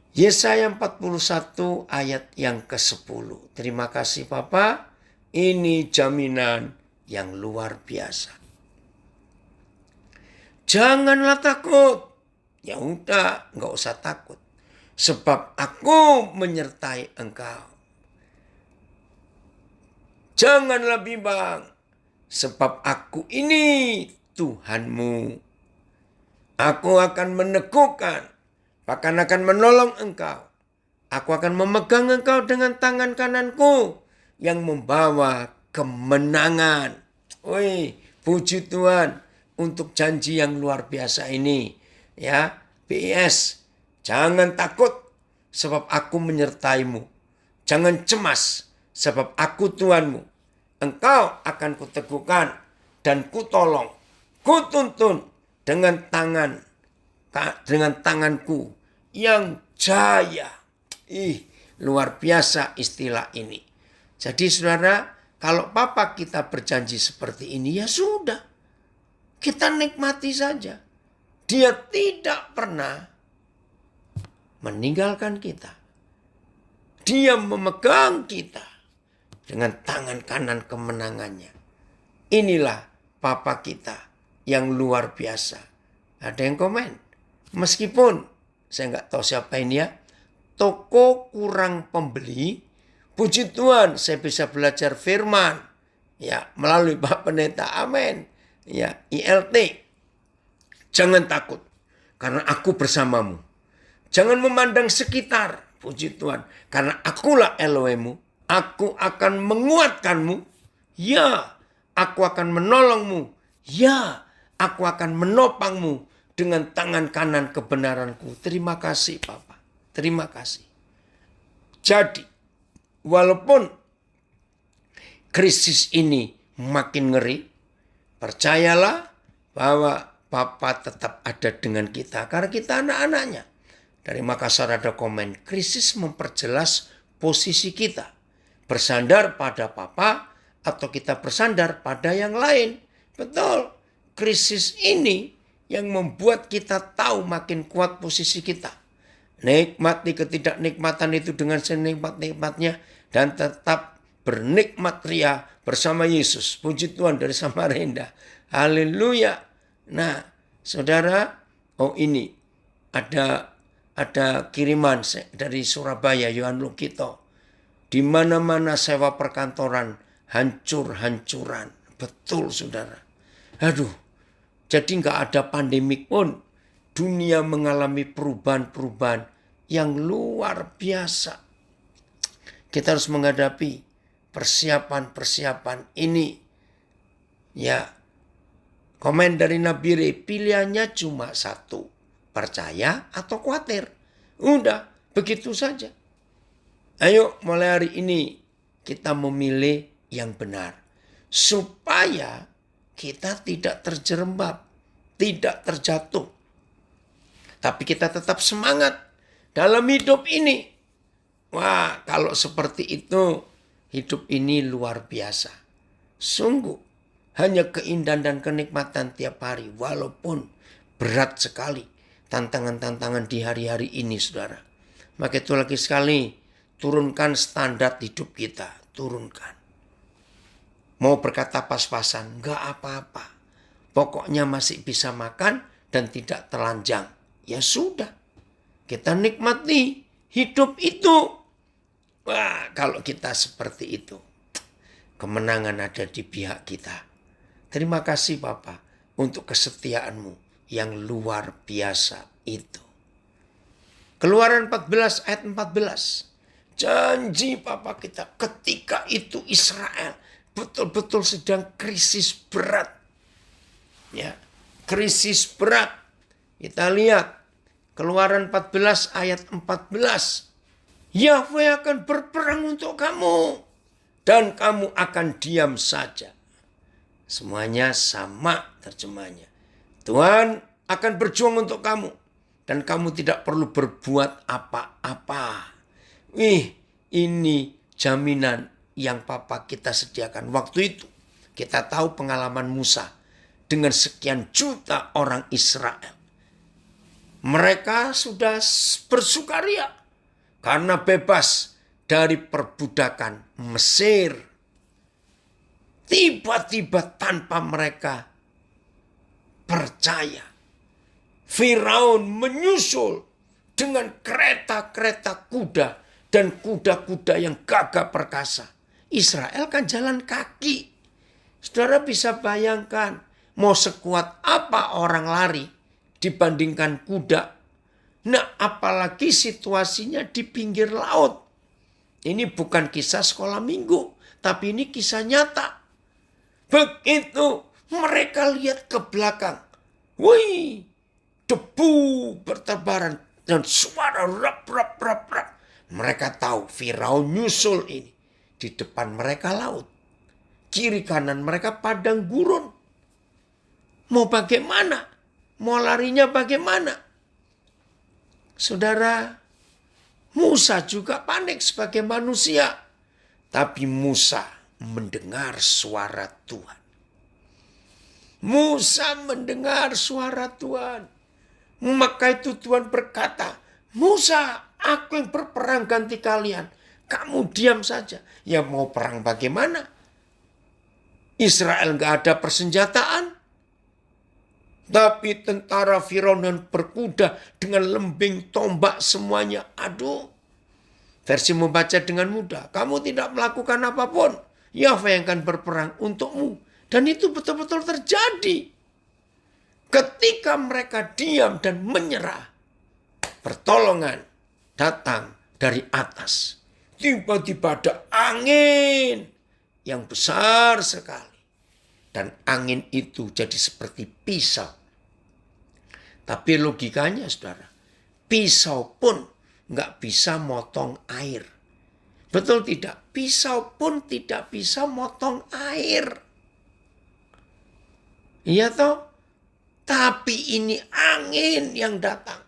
Yesaya 41 ayat yang ke-10. Terima kasih Bapak. Ini jaminan yang luar biasa. Janganlah takut. Ya udah, enggak usah takut. Sebab aku menyertai engkau. Janganlah bimbang. Sebab aku ini Tuhanmu. Aku akan meneguhkan. Bahkan akan menolong engkau. Aku akan memegang engkau dengan tangan kananku yang membawa kemenangan. Woi, puji Tuhan untuk janji yang luar biasa ini. Ya, BIS, jangan takut sebab aku menyertaimu. Jangan cemas sebab aku Tuhanmu. Engkau akan kuteguhkan dan kutolong. Kutuntun dengan tanganku yang jaya. Luar biasa istilah ini. Jadi saudara, kalau Papa kita berjanji seperti ini, ya sudah. Kita nikmati saja. Dia tidak pernah meninggalkan kita. Dia memegang kita dengan tangan kanan kemenangannya. Inilah Papa kita yang luar biasa. Ada yang komen. Meskipun saya nggak tahu siapa ini ya. Toko kurang pembeli. Puji Tuhan saya bisa belajar firman. Ya, melalui Pak Pendeta. Amin. Ya, ILT. Jangan takut. Karena aku bersamamu. Jangan memandang sekitar. Puji Tuhan. Karena akulah Elohimmu. Aku akan menguatkanmu. Ya, aku akan menolongmu. Ya, aku akan menopangmu dengan tangan kanan kebenaranku. Terima kasih Papa. Terima kasih. Jadi, walaupun krisis ini makin ngeri, percayalah bahwa Papa tetap ada dengan kita. Karena kita anak-anaknya. Dari Makassar ada komen, krisis memperjelas posisi kita. Bersandar pada Papa atau kita bersandar pada yang lain. Betul, krisis ini yang membuat kita tahu makin kuat posisi kita. Nikmati ketidaknikmatan itu dengan senikmat-nikmatnya dan tetap bernikmat ria bersama Yesus. Puji Tuhan dari Samarinda. Haleluya. Nah, saudara, ini ada kiriman dari Surabaya, Yohan Lukito. Di mana-mana sewa perkantoran hancur-hancuran. Betul, saudara. Aduh, jadi nggak ada pandemik pun. Dunia mengalami perubahan-perubahan yang luar biasa. Kita harus menghadapi persiapan-persiapan ini. Ya, komen dari Nabire, pilihannya cuma satu. Percaya atau khawatir. Udah, begitu saja. Ayo mulai hari ini kita memilih yang benar. Supaya kita tidak terjerembab, tidak terjatuh. Tapi kita tetap semangat dalam hidup ini. Wah, kalau seperti itu, hidup ini luar biasa. Sungguh, hanya keindahan dan kenikmatan tiap hari. Walaupun berat sekali tantangan-tantangan di hari-hari ini, saudara. Maka itu lagi sekali, turunkan standar hidup kita. Turunkan. Mau berkata pas-pasan, enggak apa-apa. Pokoknya masih bisa makan dan tidak telanjang. Ya sudah, kita nikmati hidup itu. Wah, kalau kita seperti itu, kemenangan ada di pihak kita. Terima kasih Bapak untuk kesetiaanmu yang luar biasa itu. Keluaran 14 ayat 14. Janji Papa kita ketika itu Israel betul-betul sedang krisis berat. Ya, krisis berat. Kita lihat Keluaran 14 ayat 14. Yahweh akan berperang untuk kamu dan kamu akan diam saja. Semuanya sama terjemahnya. Tuhan akan berjuang untuk kamu dan kamu tidak perlu berbuat apa-apa. Ini jaminan yang Papa kita sediakan waktu itu. Kita tahu pengalaman Musa dengan sekian juta orang Israel. Mereka sudah bersukaria karena bebas dari perbudakan Mesir. Tiba-tiba tanpa mereka percaya, Firaun menyusul dengan kereta-kereta kuda dan kuda-kuda yang gagah perkasa. Israel kan jalan kaki. Saudara bisa bayangkan mau sekuat apa orang lari dibandingkan kuda. Nah, apalagi situasinya di pinggir laut. Ini bukan kisah sekolah minggu, tapi ini kisah nyata. Begitu mereka lihat ke belakang. Wih, debu bertebaran dan suara rap. Mereka tahu Firaun nyusul ini. Di depan mereka laut. Kiri kanan mereka padang gurun. Mau bagaimana? Mau larinya bagaimana? Saudara, Musa juga panik sebagai manusia. Tapi Musa mendengar suara Tuhan. Musa mendengar suara Tuhan. Maka itu Tuhan berkata, Musa, aku yang berperang ganti kalian. Kamu diam saja. Ya mau perang bagaimana? Israel gak ada persenjataan. Tapi tentara Firaun dan berkuda dengan lembing, tombak semuanya. Aduh. Versi membaca dengan mudah. Kamu tidak melakukan apapun. Yahweh yang akan berperang untukmu. Dan itu betul-betul terjadi. Ketika mereka diam dan menyerah, pertolongan datang dari atas. Tiba-tiba ada angin yang besar sekali. Dan angin itu jadi seperti pisau. Tapi logikanya saudara, pisau pun nggak bisa motong air. Betul tidak? Pisau pun tidak bisa motong air. Iya toh? Tapi ini angin yang datang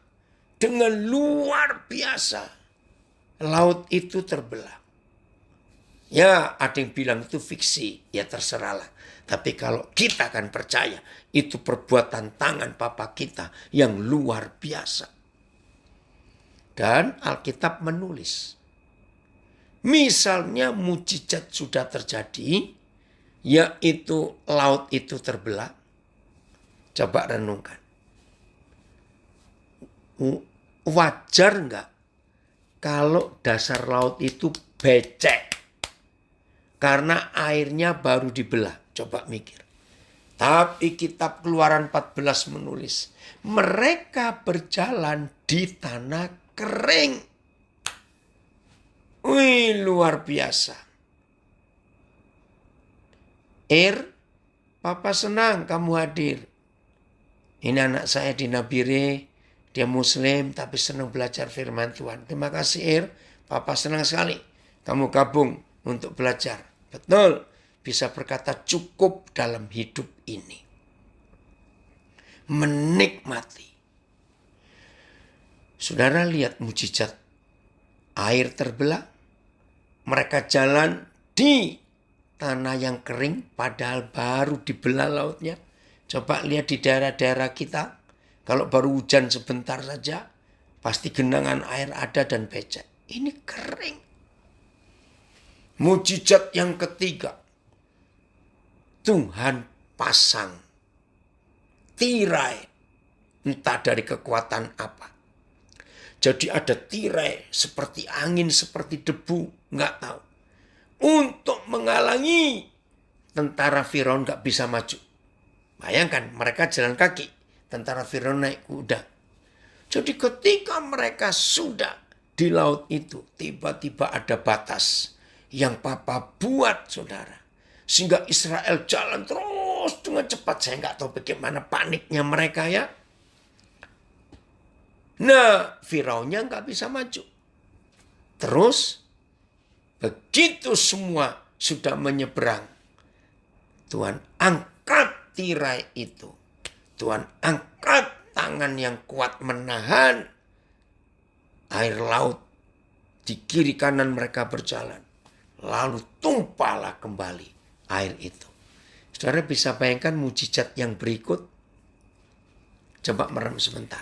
dengan luar biasa. Laut itu terbelah. Ya, ada yang bilang itu fiksi. Ya terserahlah. Tapi kalau kita akan percaya, itu perbuatan tangan Bapa kita yang luar biasa. Dan Alkitab menulis, misalnya mujizat sudah terjadi, yaitu laut itu terbelah. Coba renungkan. Wajar enggak kalau dasar laut itu becek? Karena airnya baru dibelah. Coba mikir. Tapi kitab Keluaran 14 menulis, mereka berjalan di tanah kering. Wih, luar biasa. Papa senang kamu hadir. Ini anak saya di Nabire, dia Muslim tapi senang belajar firman Tuhan. Terima kasih Papa senang sekali kamu gabung untuk belajar. Betul, bisa berkata cukup dalam hidup ini. Menikmati. Saudara lihat mujizat. Air terbelah. Mereka jalan di tanah yang kering padahal baru dibelah lautnya. Coba lihat di daerah-daerah kita. Kalau baru hujan sebentar saja, pasti genangan air ada dan becek. Ini kering. Mujizat yang ketiga. Tuhan pasang tirai. Entah dari kekuatan apa. Jadi ada tirai seperti angin, seperti debu. Nggak tahu. Untuk menghalangi tentara Firaun nggak bisa maju. Bayangkan mereka jalan kaki. Tentara Firaun naik kuda. Jadi ketika mereka sudah di laut itu. Tiba-tiba ada batas. Yang Papa buat saudara. Sehingga Israel jalan terus dengan cepat. Saya nggak tahu bagaimana paniknya mereka ya. Nah Firaunnya nggak bisa maju. Terus begitu semua sudah menyeberang. Tuhan angkat tirai itu. Tuhan angkat tangan yang kuat menahan air laut. Di kiri kanan mereka berjalan. Lalu tumpahlah kembali air itu. Saudara bisa bayangkan mujizat yang berikut. Coba merem sebentar.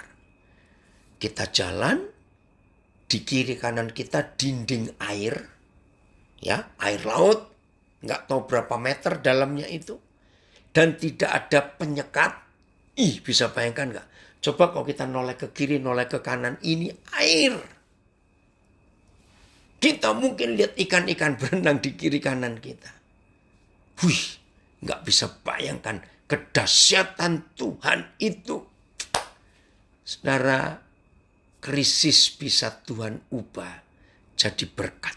Kita jalan. Di kiri kanan kita dinding air. Ya, air laut. Nggak tahu berapa meter dalamnya itu. Dan tidak ada penyekat. Bisa bayangkan nggak? Coba kalau kita noleh ke kiri, noleh ke kanan. Ini air. Kita mungkin lihat ikan-ikan berenang di kiri kanan kita. Nggak bisa bayangkan kedahsyatan Tuhan itu. Saudara, krisis bisa Tuhan ubah jadi berkat.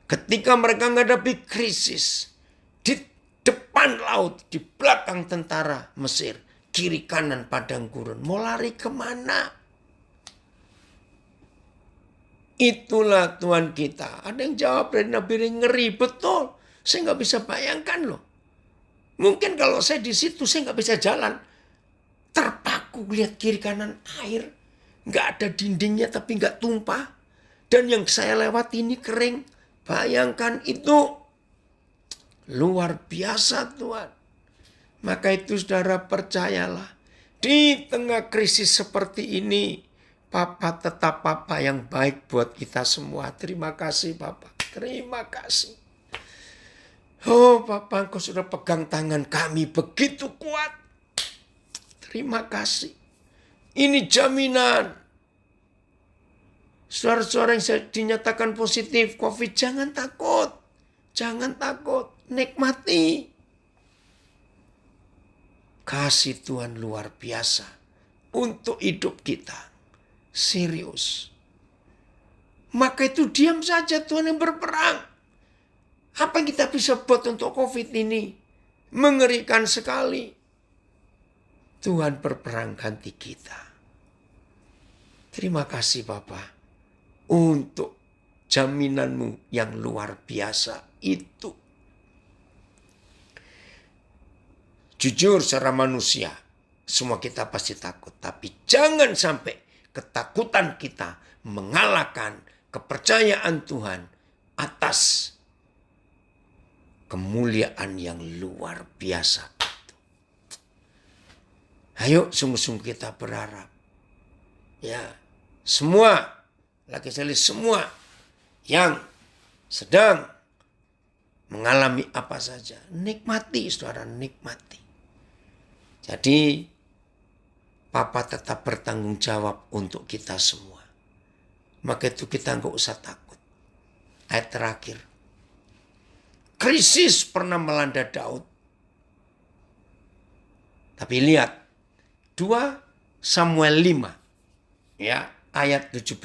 Ketika mereka menghadapi krisis, di depan laut, di belakang tentara Mesir, kiri kanan padang gurun, mau lari kemana? Itulah Tuhan kita. Ada yang jawab dari Nabi ngeri, betul. Saya nggak bisa bayangkan loh. Mungkin kalau saya di situ saya nggak bisa jalan. Terpaku lihat kiri kanan air. Nggak ada dindingnya tapi nggak tumpah. Dan yang saya lewat ini kering. Bayangkan itu. Luar biasa Tuhan. Maka itu saudara percayalah. Di tengah krisis seperti ini. Papa tetap Papa yang baik buat kita semua. Terima kasih Papa. Terima kasih. Oh Papa, Engkau sudah pegang tangan kami begitu kuat. Terima kasih. Ini jaminan. Saudara-saudara yang dinyatakan positif COVID, jangan takut. Jangan takut, nikmati. Kasih Tuhan luar biasa untuk hidup kita. Serius. Maka itu diam saja, Tuhan yang berperang. Apa yang kita bisa buat untuk COVID ini? Mengerikan sekali. Tuhan berperang ganti kita. Terima kasih Bapa untuk jaminanmu yang luar biasa itu. Jujur secara manusia, semua kita pasti takut. Tapi jangan sampai ketakutan kita mengalahkan kepercayaan Tuhan atas kemuliaan yang luar biasa itu. Ayo sungguh-sungguh kita berharap. Ya, semua, lagi sekali semua yang sedang mengalami apa saja, nikmati saudara, nikmati. Jadi, Papa tetap bertanggung jawab untuk kita semua. Maka itu kita nggak usah takut. Ayat terakhir. Krisis pernah melanda Daud. Tapi lihat. 2 Samuel 5. Ya, ayat 17.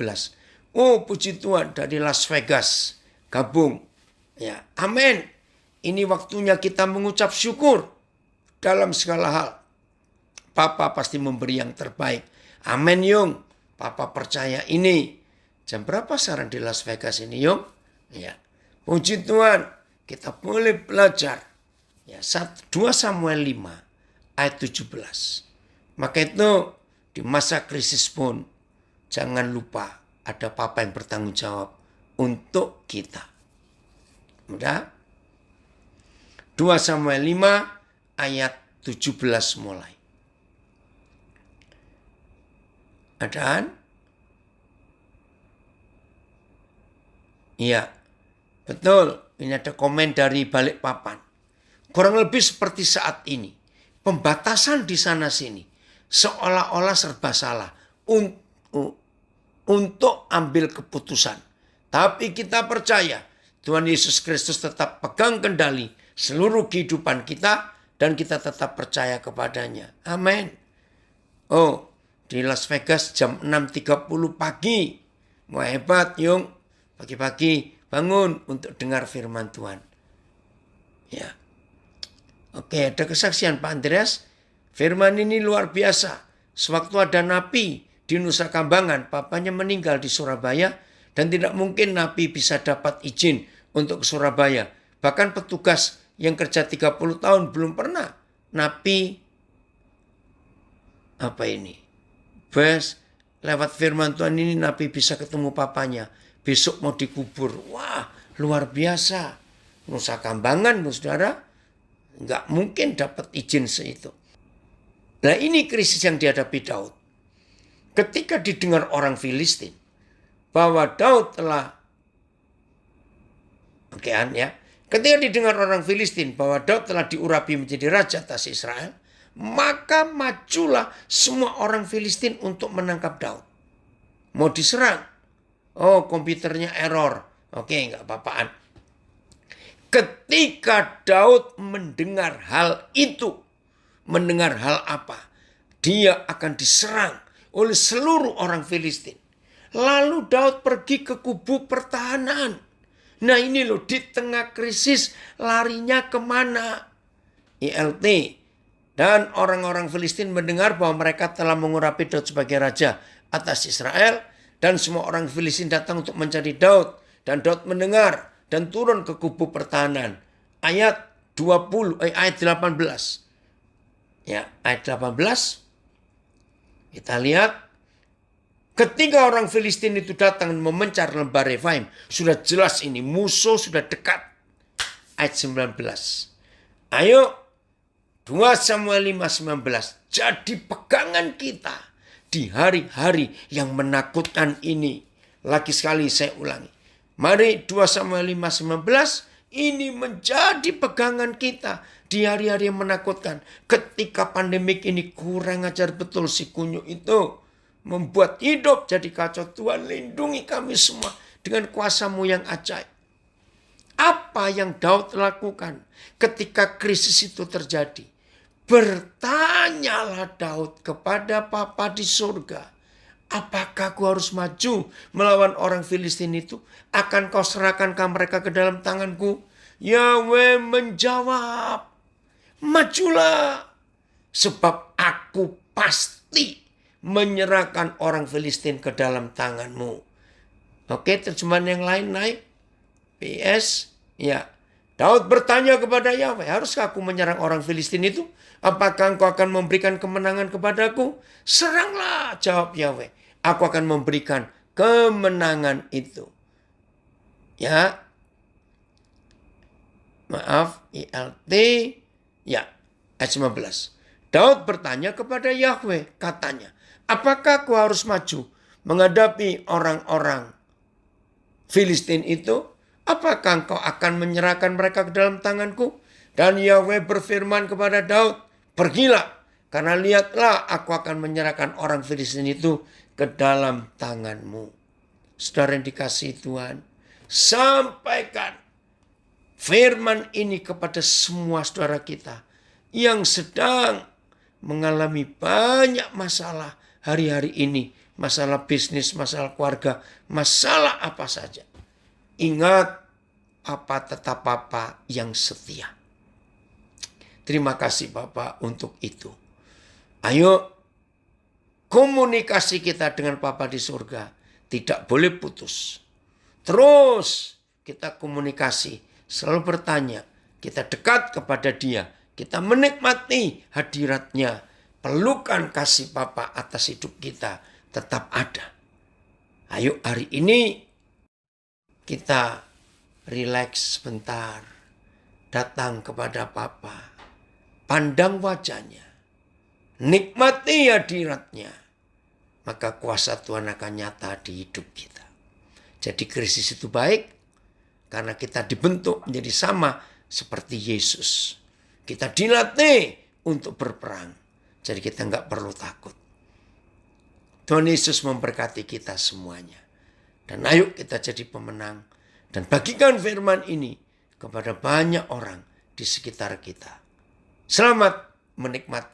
Oh puji Tuhan dari Las Vegas. Gabung. Ya, amin. Ini waktunya kita mengucap syukur. Dalam segala hal. Papa pasti memberi yang terbaik. Amin Yung. Papa percaya ini. Jam berapa sekarang di Las Vegas ini Yung? Ya. Puji Tuhan. Kita boleh belajar. Ya, 2 Samuel 5 ayat 17. Maka itu di masa krisis pun jangan lupa ada Papa yang bertanggung jawab untuk kita. Mudah? 2 Samuel 5 ayat 17 mulai. Adaan? Iya, betul. Ini ada komen dari Balikpapan. Kurang lebih seperti saat ini. Pembatasan di sana sini. Seolah-olah serba salah. Untuk ambil keputusan. Tapi kita percaya. Tuhan Yesus Kristus tetap pegang kendali seluruh kehidupan kita. Dan kita tetap percaya kepadanya. Amin. Oh, di Las Vegas jam 6.30 pagi. Mau hebat Yung. Pagi-pagi bangun untuk dengar firman Tuhan. Ya. Oke, ada kesaksian Pak Andreas. Firman ini luar biasa. Sewaktu ada napi di Nusa Kambangan, papanya meninggal di Surabaya. Dan tidak mungkin napi bisa dapat izin untuk ke Surabaya. Bahkan petugas yang kerja 30 tahun belum pernah napi apa ini? Bes, lewat firman Tuhan ini napi bisa ketemu papanya. Besok mau dikubur. Wah, luar biasa. Nusa Kambangan, saudara, nggak mungkin dapat izin seitu. Nah ini krisis yang dihadapi Daud. Ketika didengar orang Filistin bahwa Daud telah ketika didengar orang Filistin bahwa Daud telah diurapi menjadi raja atas Israel, maka majulah semua orang Filistin untuk menangkap Daud. Mau diserang. Oh, komputernya error. Oke, enggak apa-apaan. Ketika Daud mendengar hal itu, mendengar hal apa? Dia akan diserang oleh seluruh orang Filistin. Lalu Daud pergi ke kubu pertahanan. Nah ini loh, di tengah krisis larinya kemana? ILT. Dan orang-orang Filistin mendengar bahwa mereka telah mengurapi Daud sebagai raja atas Israel. Dan semua orang Filistin datang untuk mencari Daud. Dan Daud mendengar dan turun ke kubu pertahanan. Ayat 18. Ya, ayat 18. Kita lihat. Ketika orang Filistin itu datang memencar lembah Refaim. Sudah jelas ini, musuh sudah dekat. Ayat 19. Ayo, 2 Samuel 5:19. Jadi pegangan kita di hari-hari yang menakutkan ini. Lagi sekali saya ulangi. Mari 2 Samuel 5:19 ini menjadi pegangan kita di hari-hari yang menakutkan. Ketika pandemik ini kurang ajar betul si kunyuk itu. Membuat hidup jadi kacau. Tuhan lindungi kami semua dengan kuasa-Mu yang ajaib. Apa apa yang Daud lakukan ketika krisis itu terjadi? Bertanyalah Daud kepada Bapa di surga. Apakah aku harus maju melawan orang Filistin itu? Akan kau serahkankah mereka ke dalam tanganku? Yahweh menjawab, majulah, sebab aku pasti menyerahkan orang Filistin ke dalam tanganmu. Oke, terjemahan yang lain naik. PS, ya. Daud bertanya kepada Yahweh, haruskah aku menyerang orang Filistin itu? Apakah engkau akan memberikan kemenangan kepadaku? Seranglah, jawab Yahweh. Aku akan memberikan kemenangan itu. Ya. Maaf, ILT. Ya, ayat 15. Daud bertanya kepada Yahweh, katanya, apakah aku harus maju menghadapi orang-orang Filistin itu? Apakah engkau akan menyerahkan mereka ke dalam tanganku? Dan Yahweh berfirman kepada Daud, pergilah, karena lihatlah aku akan menyerahkan orang Filistin itu ke dalam tanganmu. Saudara yang dikasihi Tuhan, sampaikan firman ini kepada semua saudara kita yang sedang mengalami banyak masalah hari-hari ini. Masalah bisnis, masalah keluarga, masalah apa saja. Ingat, Papa tetap Papa yang setia. Terima kasih Bapak untuk itu. Ayo, komunikasi kita dengan Papa di surga tidak boleh putus. Terus kita komunikasi, selalu bertanya. Kita dekat kepada dia. Kita menikmati hadiratnya. Pelukan kasih Papa atas hidup kita tetap ada. Ayo hari ini kita rileks sebentar. Datang kepada Papa. Pandang wajahnya. Nikmati hadiratnya. Maka kuasa Tuhan akan nyata di hidup kita. Jadi krisis itu baik. Karena kita dibentuk menjadi sama seperti Yesus. Kita dilatih untuk berperang. Jadi kita nggak perlu takut. Tuhan Yesus memberkati kita semuanya. Dan ayo kita jadi pemenang. Dan bagikan firman ini kepada banyak orang di sekitar kita. Selamat menikmati